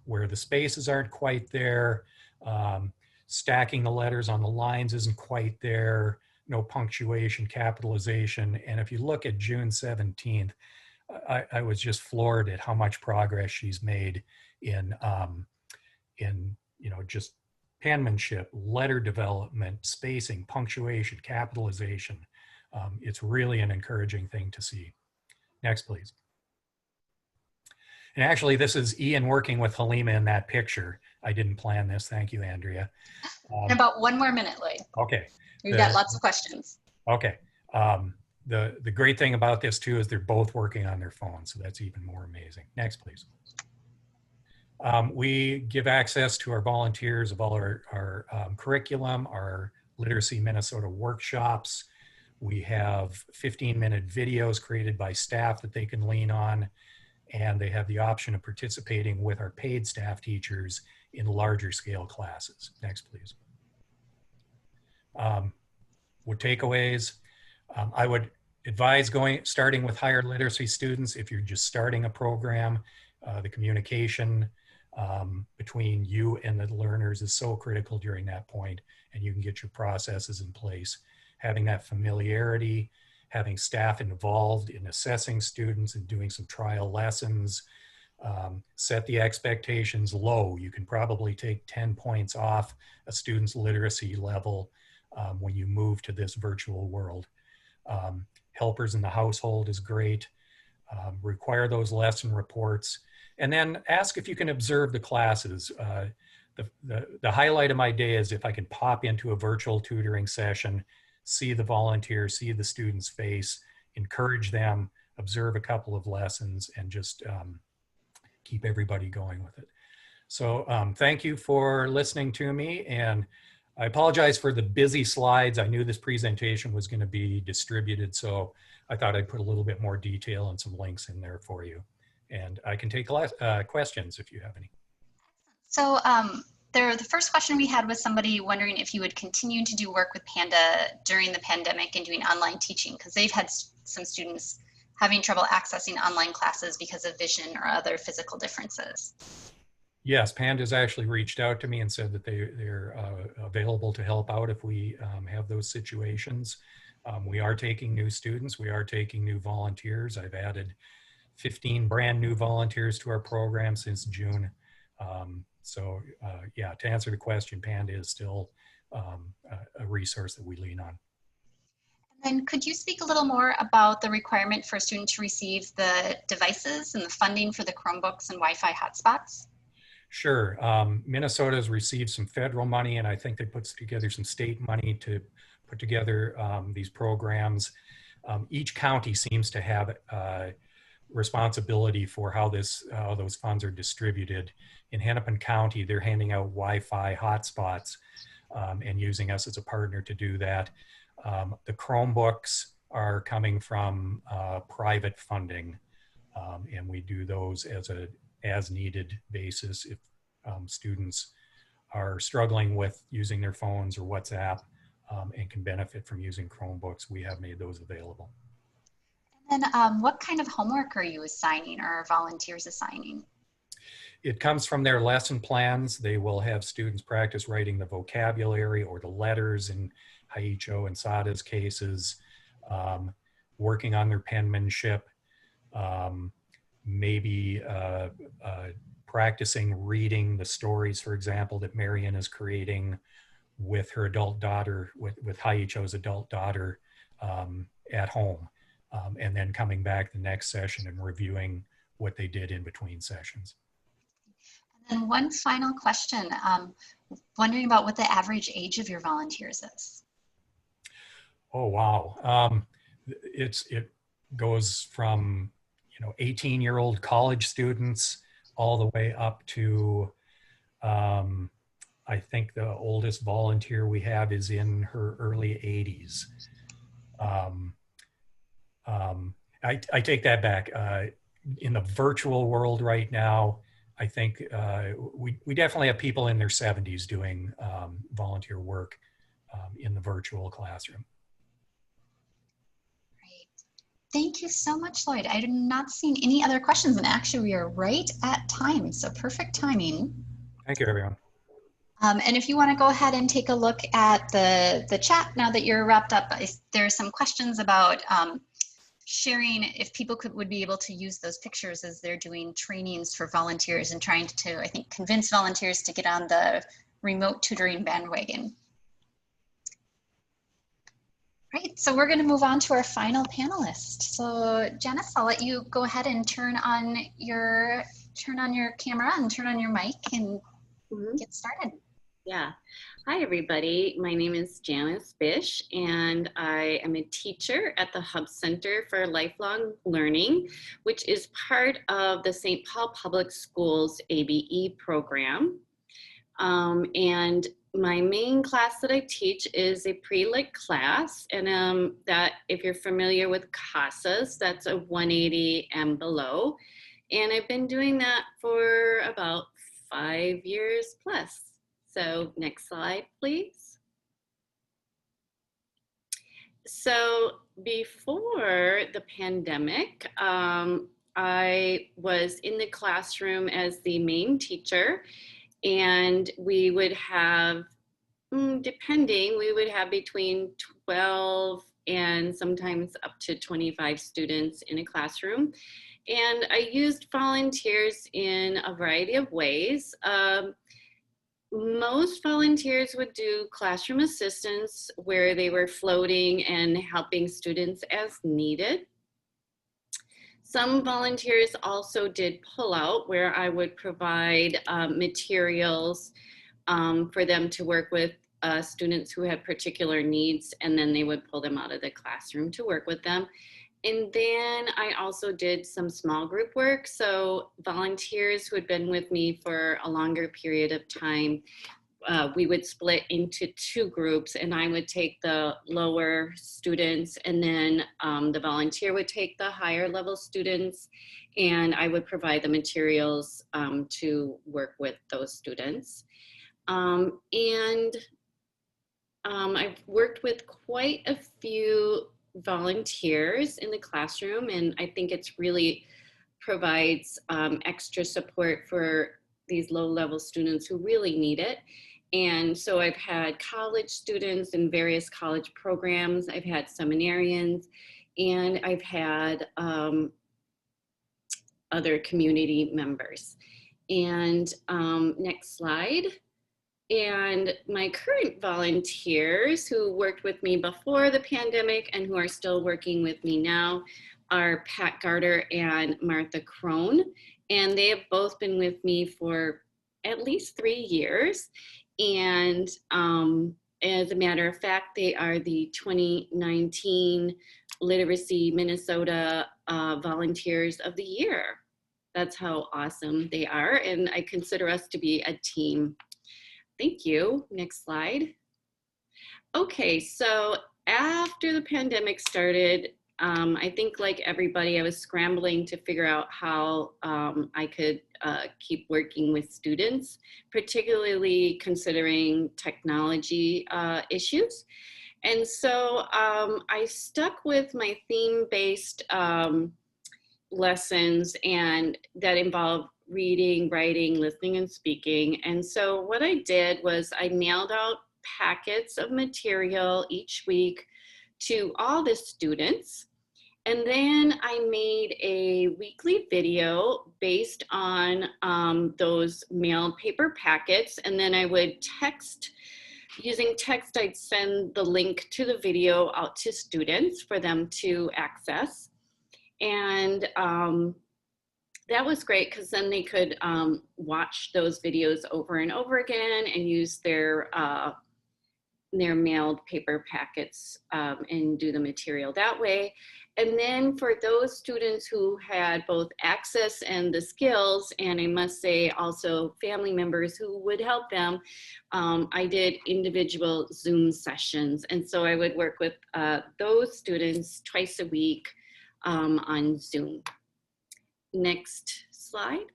where the spaces aren't quite there, stacking the letters on the lines isn't quite there, no punctuation, capitalization. And if you look at June 17th, I was just floored at how much progress she's made in just penmanship, letter development, spacing, punctuation, capitalization. It's really an encouraging thing to see. Next, please. And actually, this is Ian working with Halima in that picture. I didn't plan this. Thank you, Andrea. About 1 more minute, Lloyd. Okay. We've got lots of questions. Okay. The great thing about this too is they're both working on their phones, so that's even more amazing. Next, please. We give access to our volunteers of all our curriculum, our Literacy Minnesota workshops. We have 15-minute videos created by staff that they can lean on, and they have the option of participating with our paid staff teachers in larger scale classes. Next, please. With takeaways, I would advise starting with higher literacy students. If you're just starting a program, the communication between you and the learners is so critical during that point, and you can get your processes in place. Having that familiarity, having staff involved in assessing students and doing some trial lessons, set the expectations low. You can probably take 10 points off a student's literacy level when you move to this virtual world. Helpers in the household is great. Require those lesson reports. And then ask if you can observe the classes. the highlight of my day is if I can pop into a virtual tutoring session, see the volunteers, see the student's face, encourage them, observe a couple of lessons, and just keep everybody going with it. So thank you for listening to me, and I apologize for the busy slides. I knew this presentation was going to be distributed, so I thought I'd put a little bit more detail and some links in there for you. And I can take questions if you have any. So the first question we had was somebody wondering if you would continue to do work with Panda during the pandemic and doing online teaching, because they've had some students having trouble accessing online classes because of vision or other physical differences. Yes, Panda's actually reached out to me and said that they're available to help out if we have those situations. We are taking new students. We are taking new volunteers. I've added 15 brand new volunteers to our program since June. Yeah, to answer the question, Panda is still a resource that we lean on. And could you speak a little more about the requirement for a student to receive the devices and the funding for the Chromebooks and Wi-Fi hotspots? Sure. Minnesota has received some federal money, and I think they put together some state money to put together these programs. Each county seems to have responsibility for how those funds are distributed. In Hennepin County, they're handing out Wi-Fi hotspots and using us as a partner to do that. The Chromebooks are coming from private funding, and we do those as needed basis. If students are struggling with using their phones or WhatsApp and can benefit from using Chromebooks, we have made those available. And then what kind of homework are you assigning or are volunteers assigning? It comes from their lesson plans. They will have students practice writing the vocabulary or the letters in Haicho and Saada's cases, working on their penmanship, maybe practicing reading the stories, for example, that Marion is creating with her adult daughter, with Haicho's adult daughter at home, and then coming back the next session and reviewing what they did in between sessions. And then one final question, wondering about what the average age of your volunteers is. Oh, wow. It goes from 18-year-old college students all the way up to, I think the oldest volunteer we have is in her early 80s. I take that back. In the virtual world right now, I think we definitely have people in their 70s doing volunteer work in the virtual classroom. Thank you so much, Lloyd. I did not see any other questions, and actually we are right at time, so perfect timing. Thank you, everyone. And if you want to go ahead and take a look at the chat now that you're wrapped up, there are some questions about sharing if people would be able to use those pictures as they're doing trainings for volunteers and trying to, I think, convince volunteers to get on the remote tutoring bandwagon. Right, so we're going to move on to our final panelist. So Janice, I'll let you go ahead and turn on your camera and turn on your mic and get started. Yeah. Hi, everybody. My name is Janice Bisch, and I am a teacher at the Hub Center for Lifelong Learning, which is part of the St. Paul Public Schools ABE program. And my main class that I teach is a pre-lit class, and that if you're familiar with CASAs, that's a 180 and below. And I've been doing that for about 5 years plus. So next slide, please. So before the pandemic, I was in the classroom as the main teacher, and we would have, depending, we would have between 12 and sometimes up to 25 students in a classroom. And I used volunteers in a variety of ways. Most volunteers would do classroom assistance where they were floating and helping students as needed. Some volunteers also did pull out where I would provide materials for them to work with students who had particular needs, and then they would pull them out of the classroom to work with them. And then I also did some small group work. So volunteers who had been with me for a longer period of time, we would split into 2 groups, and I would take the lower students, and then the volunteer would take the higher level students, and I would provide the materials to work with those students. I've worked with quite a few volunteers in the classroom, and I think it's really provides extra support for these low-level students who really need it. And so I've had college students in various college programs, I've had seminarians, and I've had other community members. And next slide. And my current volunteers who worked with me before the pandemic and who are still working with me now are Pat Garter and Martha Crone. And they have both been with me for at least 3 years. And as a matter of fact, they are the 2019 Literacy Minnesota Volunteers of the Year. That's how awesome they are. And I consider us to be a team. Thank you. Next slide. Okay, so after the pandemic started, I think like everybody, I was scrambling to figure out how I could keep working with students, particularly considering technology issues. And so I stuck with my theme-based lessons, and that involved reading, writing, listening, and speaking. And so what I did was I mailed out packets of material each week to all the students. And then I made a weekly video based on those mailed paper packets. And then I would text, using text, I'd send the link to the video out to students for them to access. And that was great because then they could watch those videos over and over again and use their mailed paper packets and do the material that way. And then for those students who had both access and the skills, and I must say also family members who would help them, I did individual Zoom sessions. And so I would work with those students twice a week on Zoom. Next slide.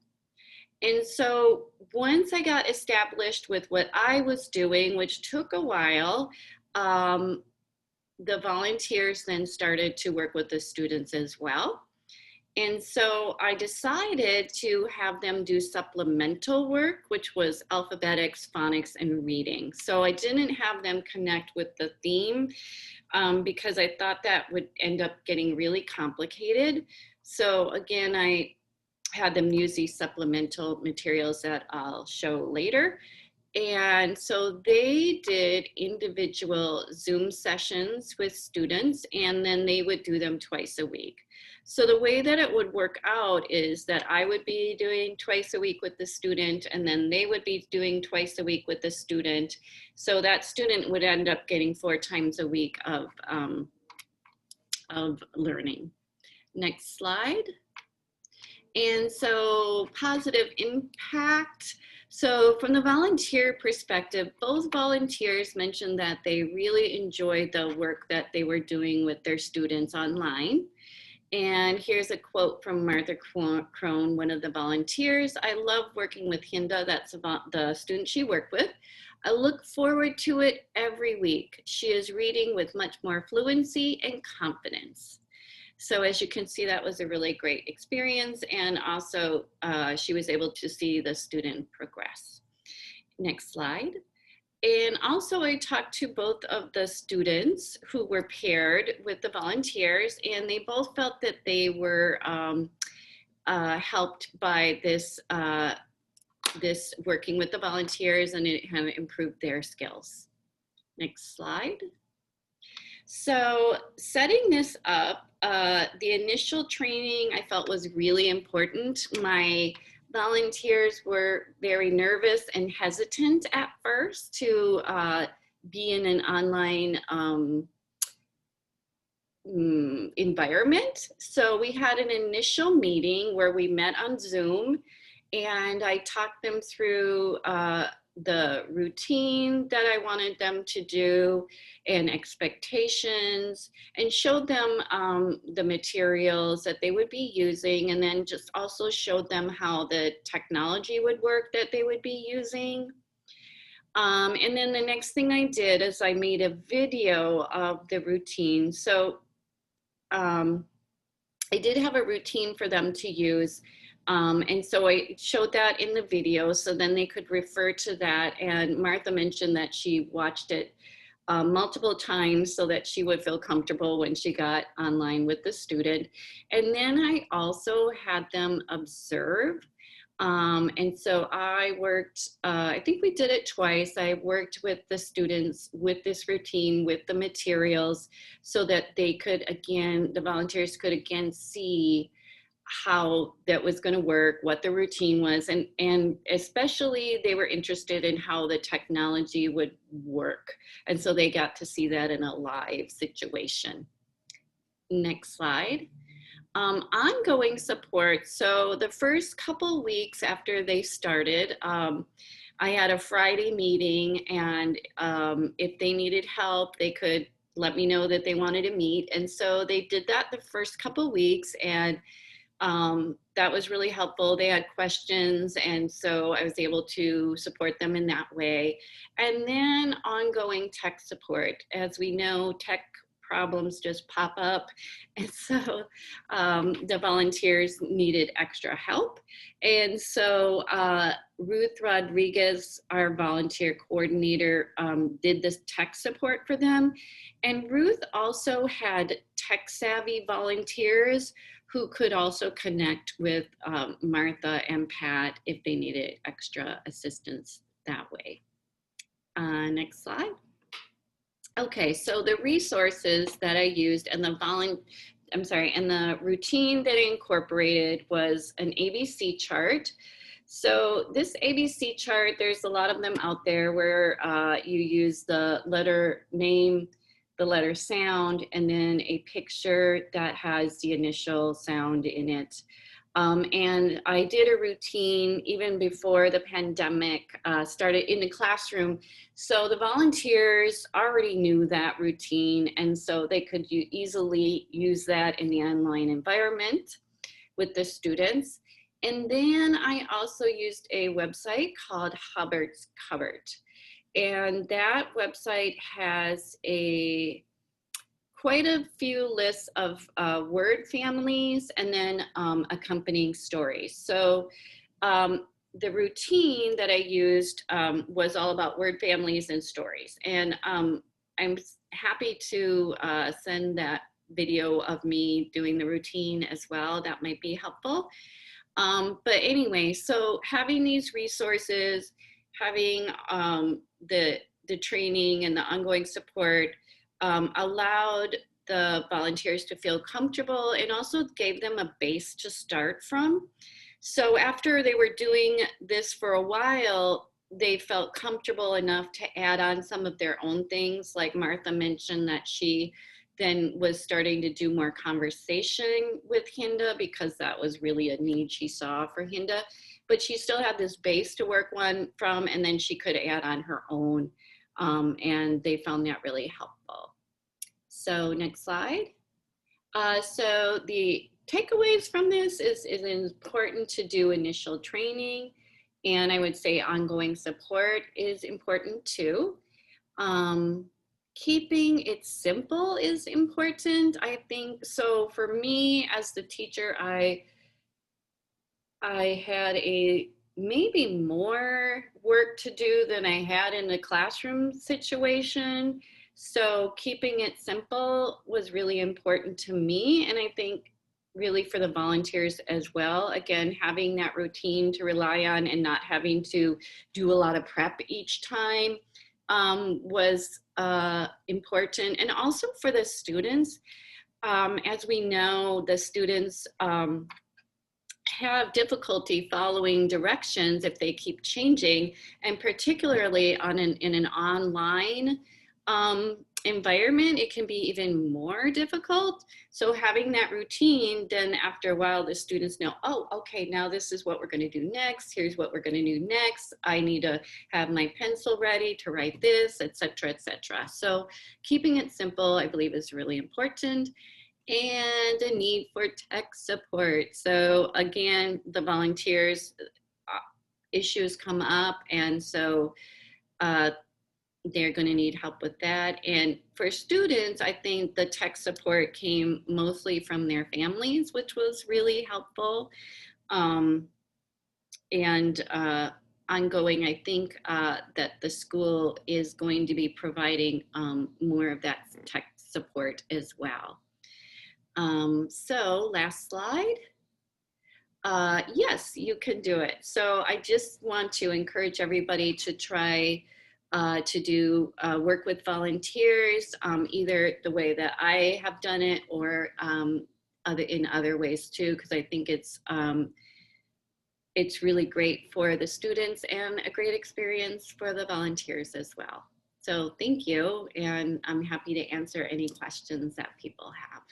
And so once I got established with what I was doing, which took a while, the volunteers then started to work with the students as well. And so I decided to have them do supplemental work, which was alphabetics, phonics, and reading. So I didn't have them connect with the theme because I thought that would end up getting really complicated. So again, I had them use these supplemental materials that I'll show later. And so they did individual Zoom sessions with students, and then they would do them twice a week. So the way that it would work out is that I would be doing twice a week with the student, and then they would be doing twice a week with the student. So that student would end up getting 4 times a week of learning. Next slide. And so positive impact. So from the volunteer perspective, both volunteers mentioned that they really enjoyed the work that they were doing with their students online. And here's a quote from Martha Crone, one of the volunteers. "I love working with Hinda," that's about the student she worked with. "I look forward to it every week. She is reading with much more fluency and confidence." So as you can see, that was a really great experience. And also she was able to see the student progress. Next slide. And also I talked to both of the students who were paired with the volunteers, and they both felt that they were helped by this, this working with the volunteers, and it had improved their skills. Next slide. So setting this up, the initial training I felt was really important. My volunteers were very nervous and hesitant at first to be in an online environment. So we had an initial meeting where we met on Zoom, and I talked them through the routine that I wanted them to do and expectations, and showed them the materials that they would be using, and then just also showed them how the technology would work that they would be using. And then the next thing I did is I made a video of the routine. So I did have a routine for them to use. And so I showed that in the video, so then they could refer to that. And Martha mentioned that she watched it multiple times so that she would feel comfortable when she got online with the student. And then I also had them observe. And so I worked, I think we did it twice. I worked with the students with this routine, with the materials, so that they could, again, the volunteers could again see how that was going to work, what the routine was, and especially they were interested in how the technology would work. And so they got to see that in a live situation. Next slide. Ongoing support. So the first couple weeks after they started, I had a Friday meeting, and if they needed help, they could let me know that they wanted to meet. And so they did that the first couple weeks, and that was really helpful. They had questions, and so I was able to support them in that way. And then ongoing tech support. As we know, tech problems just pop up, and so the volunteers needed extra help. And so Ruth Rodriguez, our volunteer coordinator, did this tech support for them. And Ruth also had tech-savvy volunteers who could also connect with Martha and Pat if they needed extra assistance that way. Next slide. Okay, so the resources that I used and the routine that I incorporated was an ABC chart. So this ABC chart, there's a lot of them out there where you use the letter name, the letter sound, and then a picture that has the initial sound in it. And I did a routine even before the pandemic started in the classroom. So the volunteers already knew that routine, and so they could easily use that in the online environment with the students. And then I also used a website called Hubbard's Cupboard. And that website has quite a few lists of word families and then accompanying stories. So the routine that I used was all about word families and stories. And I'm happy to send that video of me doing the routine as well. That might be helpful. But anyway, so having these resources, having the training and the ongoing support allowed the volunteers to feel comfortable, and also gave them a base to start from. So after they were doing this for a while, they felt comfortable enough to add on some of their own things. Like Martha mentioned that she then was starting to do more conversation with Hinda because that was really a need she saw for Hinda. But she still had this base to work from, and then she could add on her own. And they found that really helpful. So next slide. So the takeaways from this is important to do initial training, and I would say ongoing support is important too. Keeping it simple is important, I think. So for me as the teacher, I had maybe more work to do than I had in the classroom situation. So keeping it simple was really important to me, and I think really for the volunteers as well. Again, having that routine to rely on and not having to do a lot of prep each time was important. And also for the students, as we know, the students have difficulty following directions if they keep changing, and particularly in an online environment, it can be even more difficult. So having that routine, then after a while, the students know, oh, okay, now this is what we're going to do next. Here's what we're going to do next. I need to have my pencil ready to write this, etc., etc. So keeping it simple, I believe, is really important. And a need for tech support. So again, the volunteers issues come up, and so they're going to need help with that. And for students, I think the tech support came mostly from their families, which was really helpful. Ongoing, I think that the school is going to be providing more of that tech support as well. So last slide. Yes, you can do it. So I just want to encourage everybody to try to do work with volunteers, either the way that I have done it or in other ways too, because I think it's really great for the students and a great experience for the volunteers as well. So thank you, and I'm happy to answer any questions that people have.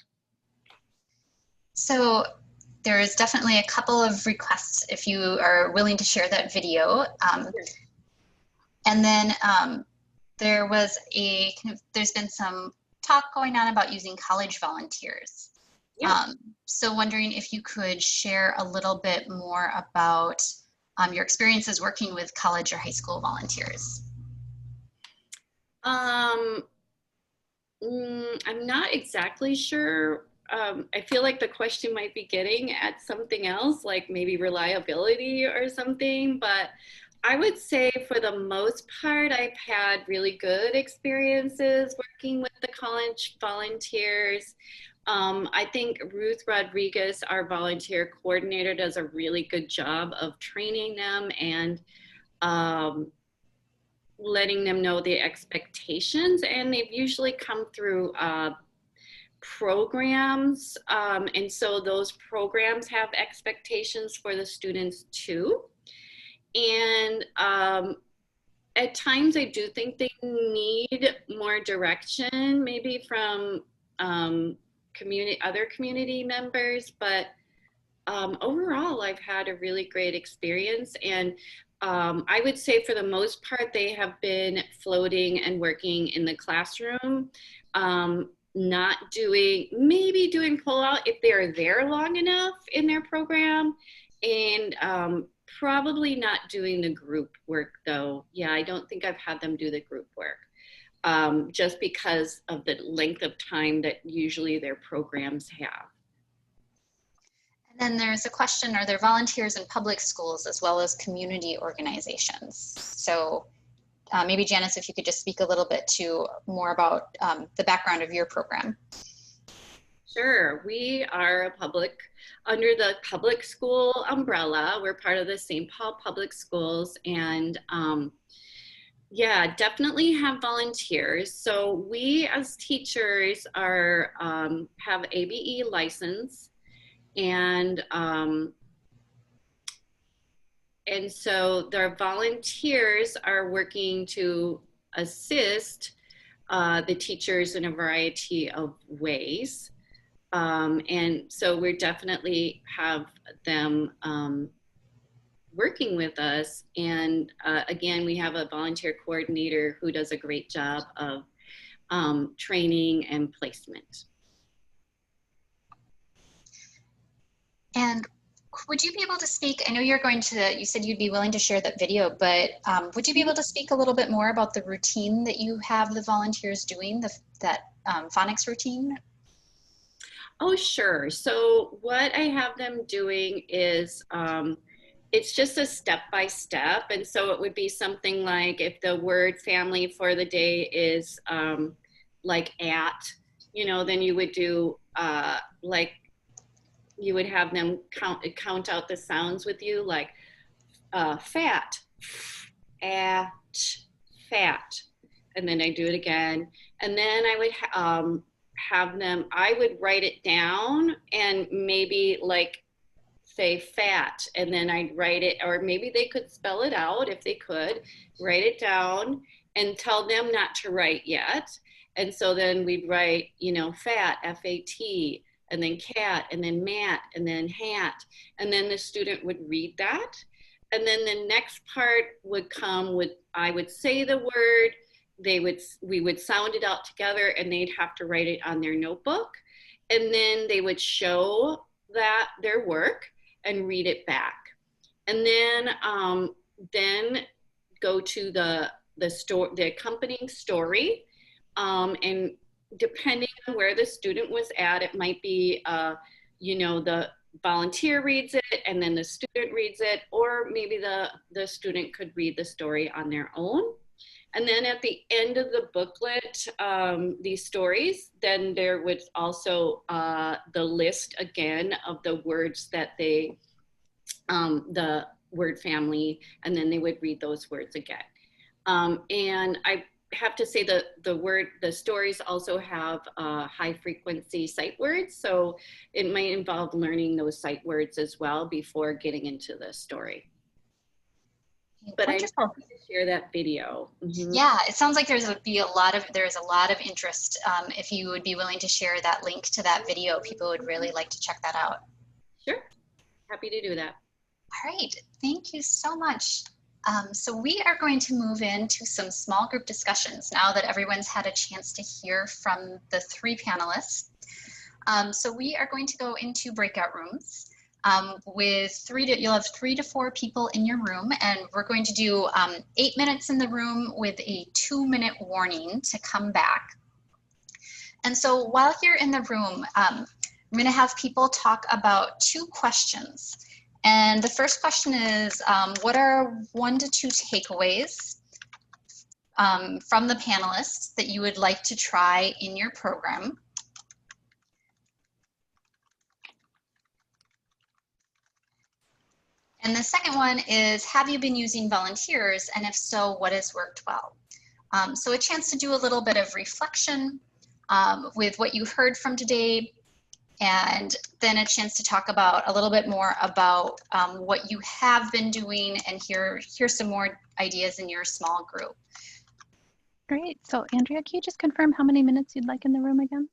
So there is definitely a couple of requests if you are willing to share that video. And then there's been some talk going on about using college volunteers. Yeah. So wondering if you could share a little bit more about your experiences working with college or high school volunteers. I'm not exactly sure. I feel like the question might be getting at something else, like maybe reliability or something, but I would say for the most part, I've had really good experiences working with the college volunteers. I think Ruth Rodriguez, our volunteer coordinator, does a really good job of training them and letting them know the expectations, and they've usually come through programs, and so those programs have expectations for the students too. And at times I do think they need more direction, maybe from other community members, but overall I've had a really great experience. And I would say for the most part, they have been floating and working in the classroom, maybe doing pull-out if they're there long enough in their program, and probably not doing the group work though. Yeah, I don't think I've had them do the group work, just because of the length of time that usually their programs have. And then there's a question, are there volunteers in public schools as well as community organizations? So maybe Janice, if you could just speak a little bit more about the background of your program. Sure, we are under the public school umbrella. We're part of the St. Paul Public Schools, and yeah, definitely have volunteers. So we as teachers have ABE license, and so their volunteers are working to assist the teachers in a variety of ways. And so we definitely have them working with us. And again, we have a volunteer coordinator who does a great job of training and placement. And would you be able to speak, I know you said you'd be willing to share that video, but would you be able to speak a little bit more about the routine that you have the volunteers doing, that phonics routine? Oh, sure. So what I have them doing is, it's just a step-by-step. And so it would be something like if the word family for the day is like at, then you would do you would have them count out the sounds with you, like fat, at, fat. And then I do it again. And then I would I would write it down and maybe like say fat, and then I'd write it, or maybe they could spell it out if they could, write it down and tell them not to write yet. And so then we'd write, you know, fat, F-A-T, and then cat, and then mat, and then hat. And then the student would read that. And then the next part would come with, I would say the word, we would sound it out together, and they'd have to write it on their notebook. And then they would show that their work and read it back. And then go to the accompanying story. And depending on where the student was at, it might be, you know, the volunteer reads it and then the student reads it, or maybe the student could read the story on their own. And then at the end of the booklet, these stories, then there was also the list again of the words that they, the word family, and then they would read those words again. And I have to say that the stories also have high frequency sight words. So it might involve learning those sight words as well before getting into the story. But I'm happy to share that video. Mm-hmm. Yeah, it sounds like there's a lot of interest. If you would be willing to share that link to that video, people would really like to check that out. Sure, happy to do that. All right, thank you so much. So we are going to move into some small group discussions now that everyone's had a chance to hear from the three panelists. So we are going to go into breakout rooms. You'll have 3 to 4 people in your room, and we're going to do 8 minutes in the room with a 2-minute warning to come back. And so while you're in the room, I'm going to have people talk about 2 questions. And the first question is, what are 1 to 2 takeaways from the panelists that you would like to try in your program? And the second one is, have you been using volunteers? And if so, what has worked well? So a chance to do a little bit of reflection with what you heard from today, and then a chance to talk about a little bit more about what you have been doing and hear some more ideas in your small group. Great. So Andrea, can you just confirm how many minutes you'd like in the room again?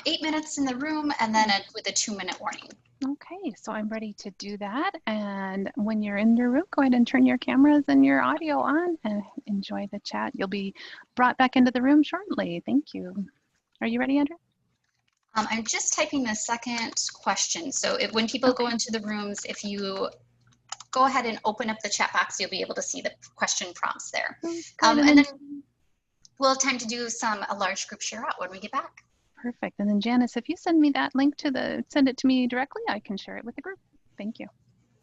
8 minutes in the room, and then with a 2-minute warning. Okay, so I'm ready to do that. And when you're in your room, go ahead and turn your cameras and your audio on and enjoy the chat. You'll be brought back into the room shortly. Thank you. Are you ready, Andrea? I'm just typing the second question. So when people go into the rooms, if you go ahead and open up the chat box, you'll be able to see the question prompts there. And then we'll have time to do a large group share out when we get back. Perfect. And then Janice, if you send me that link send it to me directly, I can share it with the group. Thank you.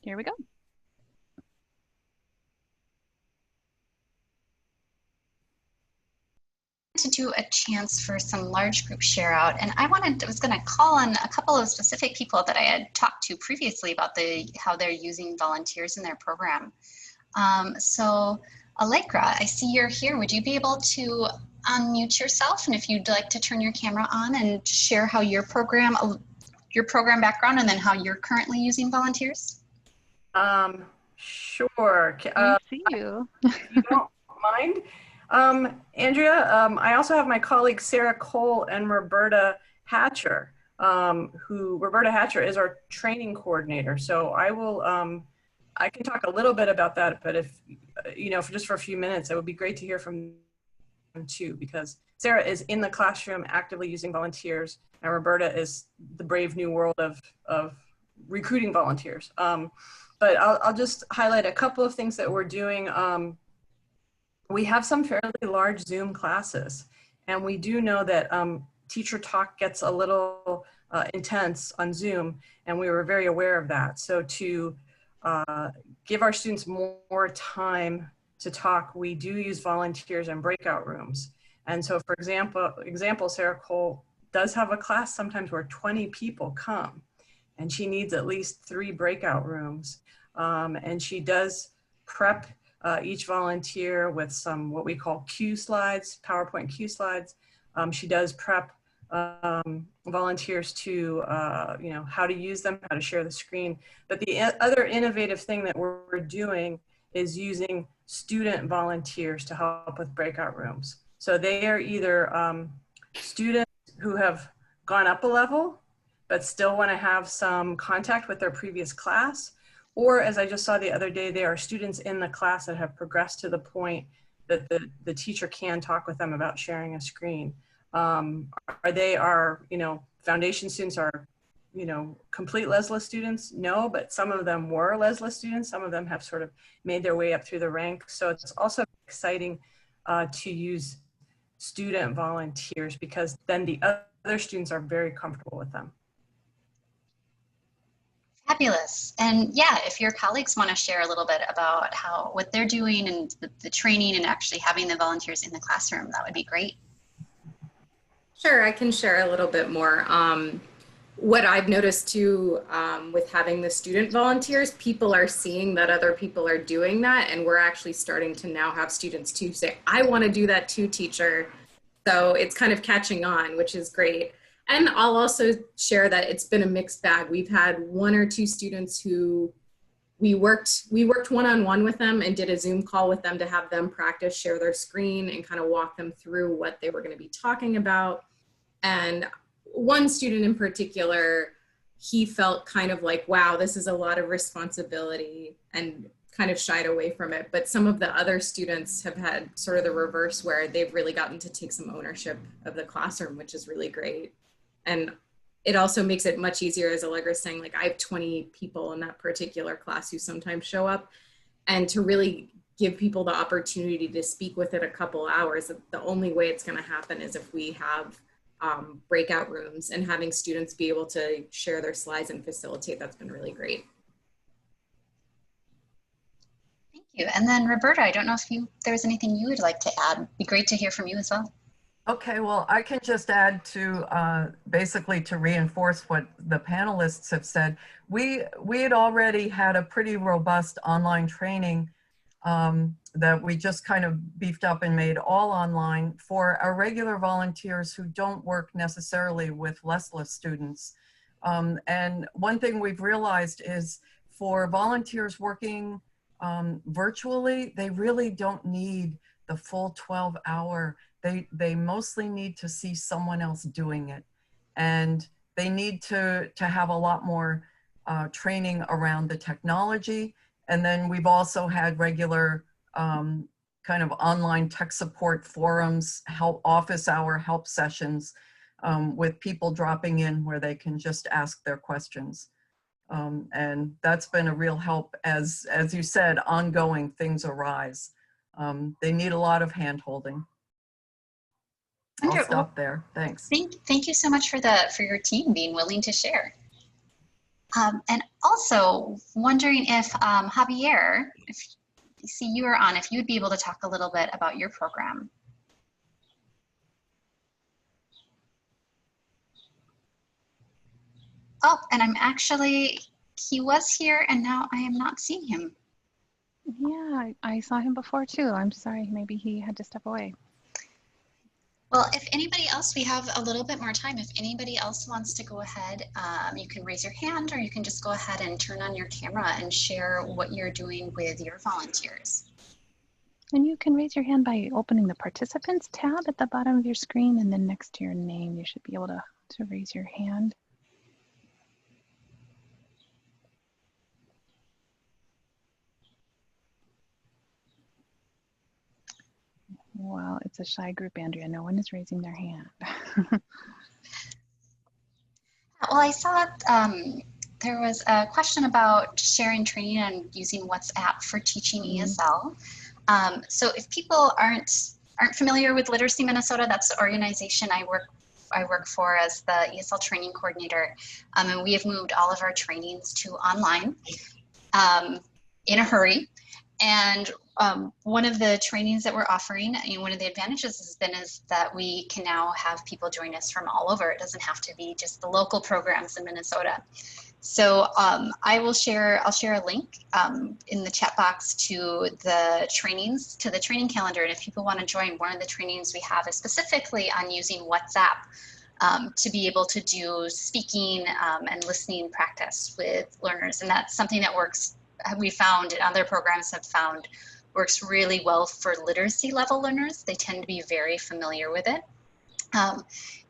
Here we go. To do a chance for some large group share out, and I was going to call on a couple of specific people that I had talked to previously about how they're using volunteers in their program. So Allegra, I see you're here. Would you be able to unmute yourself, and if you'd like to turn your camera on and share how your program background and then how you're currently using volunteers? Sure. I see you. If you don't mind. Andrea, I also have my colleagues Sarah Cole and Roberta Hatcher, Roberta Hatcher is our training coordinator. So I can talk a little bit about that, but if, just for a few minutes, it would be great to hear from them too, because Sarah is in the classroom actively using volunteers, and Roberta is the brave new world of recruiting volunteers. But I'll just highlight a couple of things that we're doing. We have some fairly large Zoom classes, and we do know that teacher talk gets a little intense on Zoom, and we were very aware of that. So to give our students more time to talk, we do use volunteers in breakout rooms. And so for example, Sarah Cole does have a class sometimes where 20 people come, and she needs at least 3 breakout rooms. And she does prep each volunteer with some what we call cue slides, PowerPoint cue slides. She does prep volunteers to, how to use them, how to share the screen. But the other innovative thing that we're doing is using student volunteers to help with breakout rooms. So they are either students who have gone up a level, but still want to have some contact with their previous class. Or as I just saw the other day, there are students in the class that have progressed to the point that the teacher can talk with them about sharing a screen. Foundation students are, complete LESLLA students? No, but some of them were LESLLA students. Some of them have sort of made their way up through the ranks. So it's also exciting to use student volunteers, because then the other students are very comfortable with them. Fabulous. And yeah, if your colleagues want to share a little bit about what they're doing and the training and actually having the volunteers in the classroom, that would be great. Sure, I can share a little bit more. What I've noticed too, with having the student volunteers, people are seeing that other people are doing that, and we're actually starting to now have students too say, I want to do that too, teacher. So it's kind of catching on, which is great. And I'll also share that it's been a mixed bag. We've had 1 or 2 students who we worked one-on-one with them and did a Zoom call with them to have them practice, share their screen, and kind of walk them through what they were going to be talking about. And one student in particular, he felt kind of like, wow, this is a lot of responsibility, and kind of shied away from it. But some of the other students have had sort of the reverse, where they've really gotten to take some ownership of the classroom, which is really great. And it also makes it much easier, as Allegra's saying, like I have 20 people in that particular class who sometimes show up, and to really give people the opportunity to speak within a couple hours. The only way it's going to happen is if we have breakout rooms, and having students be able to share their slides and facilitate. That's been really great. Thank you. And then Roberta, I don't know if there was anything you would like to add. It'd be great to hear from you as well. Okay, well, I can just add to basically to reinforce what the panelists have said. We had already had a pretty robust online training that we just kind of beefed up and made all online for our regular volunteers who don't work necessarily with LESLLA students. And one thing we've realized is for volunteers working virtually, they really don't need the full 12-hour. They mostly need to see someone else doing it. And they need to have a lot more training around the technology. And then we've also had regular kind of online tech support forums, office hour help sessions with people dropping in where they can just ask their questions. And that's been a real help. As you said, ongoing things arise. They need a lot of hand-holding. I'll stop there. Thanks. Thank you so much for your team being willing to share. And also wondering if Javier, if you are on, if you would be able to talk a little bit about your program. Oh, and he was here and now I am not seeing him. Yeah, I saw him before too. I'm sorry, maybe he had to step away. Well, if anybody else, we have a little bit more time. If anybody else wants to go ahead, you can raise your hand, or you can just go ahead and turn on your camera and share what you're doing with your volunteers. And you can raise your hand by opening the participants tab at the bottom of your screen, and then next to your name, you should be able to raise your hand. Well, it's a shy group, Andrea. No one is raising their hand. Well, I saw there was a question about sharing training and using WhatsApp for teaching ESL. So if people aren't familiar with Literacy Minnesota, that's the organization I work for as the ESL training coordinator. And we have moved all of our trainings to online in a hurry. And one of the trainings that we're offering, one of the advantages is that we can now have people join us from all over. It doesn't have to be just the local programs in Minnesota. So I'll share a link in the chat box to the trainings, to the training calendar. And if people want to join, one of the trainings we have is specifically on using WhatsApp to be able to do speaking and listening practice with learners. And that's something that works, we found, and other programs have found, works really well for literacy level learners. They tend to be very familiar with it.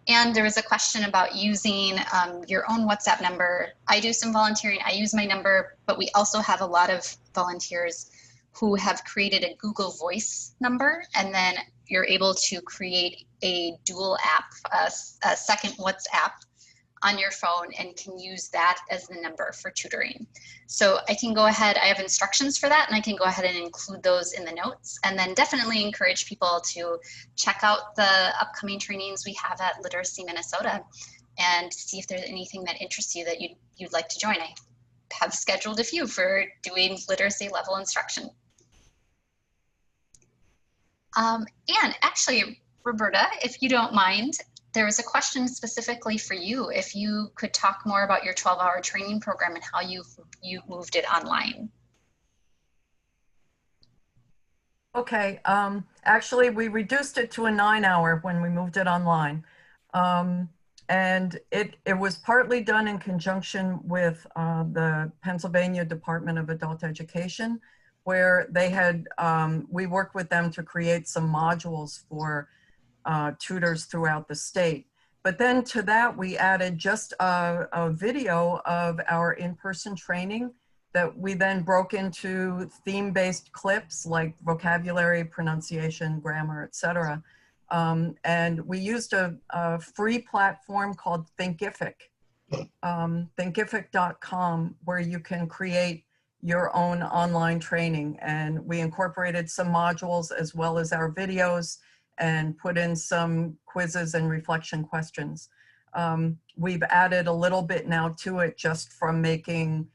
And there was a question about using your own WhatsApp number. I do some volunteering, I use my number, but we also have a lot of volunteers who have created a Google Voice number, and then you're able to create a dual app, a second WhatsApp on your phone, and can use that as the number for tutoring. So I can go ahead, I have instructions for that, and I can go ahead and include those in the notes, and then definitely encourage people to check out the upcoming trainings we have at Literacy Minnesota and see if there's anything that interests you that you'd like to join. I have scheduled a few for doing literacy level instruction. And actually, Roberta, if you don't mind, there was a question specifically for you. If you could talk more about your 12-hour training program and how you moved it online. Okay, actually we reduced it to a 9-hour when we moved it online. And it was partly done in conjunction with the Pennsylvania Department of Adult Education, where they had, we worked with them to create some modules for tutors throughout the state. But then to that, we added just a video of our in-person training that we then broke into theme-based clips like vocabulary, pronunciation, grammar, etc. And we used a free platform called Thinkific, thinkific.com, where you can create your own online training. And we incorporated some modules as well as our videos and put in some quizzes and reflection questions. We've added a little bit now to it just from making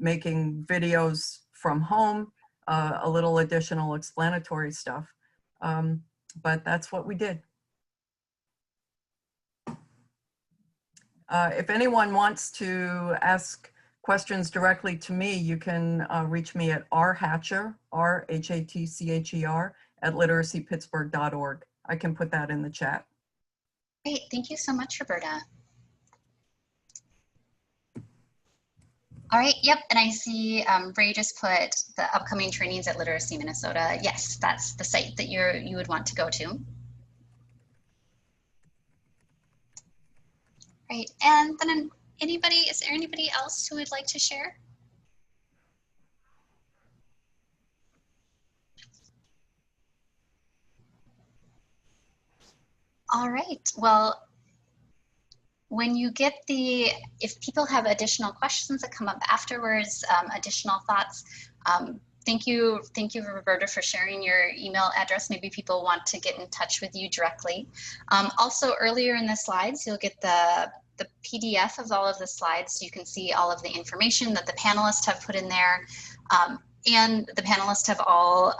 videos from home, a little additional explanatory stuff. But that's what we did. If anyone wants to ask questions directly to me, you can reach me at rhatcher, R-H-A-T-C-H-E-R, at literacypittsburgh.org. I can put that in the chat. Great, thank you so much, Roberta. All right, yep, and I see Ray just put the upcoming trainings at Literacy Minnesota. Yes, that's the site that you would want to go to. Right, and then is there anybody else who would like to share? All right, well, when you get if people have additional questions that come up afterwards, additional thoughts, thank you, Roberta, for sharing your email address. Maybe people want to get in touch with you directly. Also, earlier in the slides, you'll get the PDF of all of the slides, so you can see all of the information that the panelists have put in there. And the panelists have all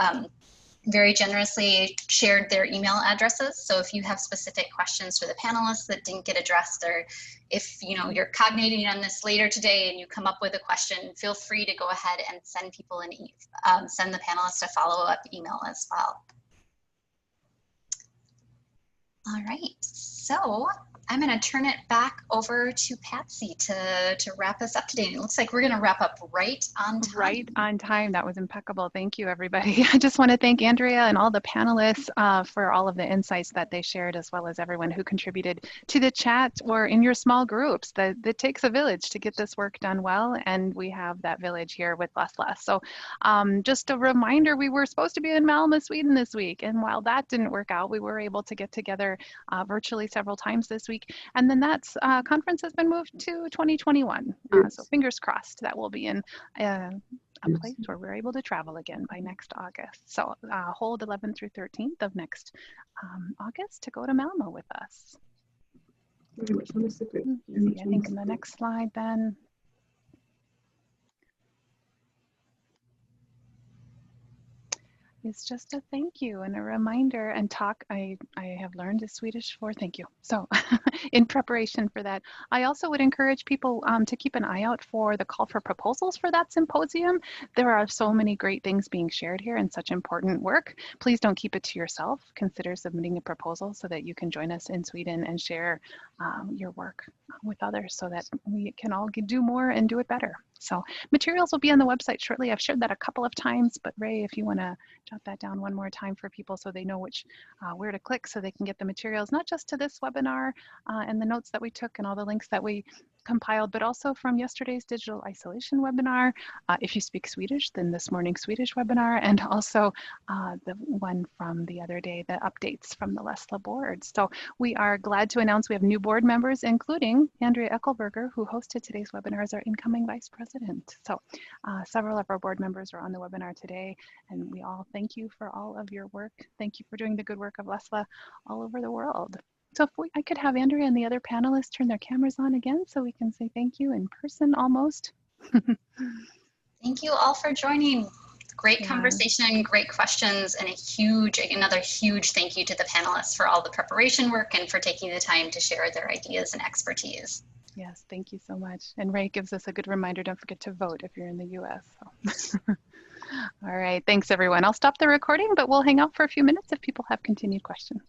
very generously shared their email addresses. So if you have specific questions for the panelists that didn't get addressed, or if you're cognating on this later today and you come up with a question, feel free to go ahead and send people send the panelists a follow-up email as well. All right, so I'm going to turn it back over to Patsy to wrap us up today. And it looks like we're going to wrap up right on time. Right on time. That was impeccable. Thank you, everybody. I just want to thank Andrea and all the panelists for all of the insights that they shared, as well as everyone who contributed to the chat or in your small groups. It takes a village to get this work done well, and we have that village here with LESLLA. So just a reminder, we were supposed to be in Malmö, Sweden this week, and while that didn't work out, we were able to get together virtually several times this week. And then that conference has been moved to 2021. So fingers crossed that we'll be in a place where we're able to travel again by next August. So hold 11th through 13th of next August to go to Malmö with us. I think in the next slide then. is just a thank you and a reminder. And talk, I have learned, is Swedish for thank you. So in preparation for that, I also would encourage people to keep an eye out for the call for proposals for that symposium. There are so many great things being shared here and such important work. Please don't keep it to yourself. Consider submitting a proposal so that you can join us in Sweden and share your work with others so that we can all do more and do it better. So materials will be on the website shortly. I've shared that a couple of times, but Ray, if you want to jot that down one more time for people so they know which where to click so they can get the materials, not just to this webinar and the notes that we took and all the links that we compiled, but also from yesterday's digital isolation webinar. If you speak Swedish, then this morning's Swedish webinar, and also the one from the other day, the updates from the LESLLA board. So we are glad to announce we have new board members, including Andrea Eckelberger, who hosted today's webinar as our incoming vice president. So several of our board members are on the webinar today, and we all thank you for all of your work. Thank you for doing the good work of LESLLA all over the world. So if I could have Andrea and the other panelists turn their cameras on again so we can say thank you in person almost. Thank you all for joining. Great conversation, great questions, and another huge thank you to the panelists for all the preparation work and for taking the time to share their ideas and expertise. Yes, thank you so much. And Ray gives us a good reminder, don't forget to vote if you're in the US. So. All right, thanks everyone. I'll stop the recording, but we'll hang out for a few minutes if people have continued questions.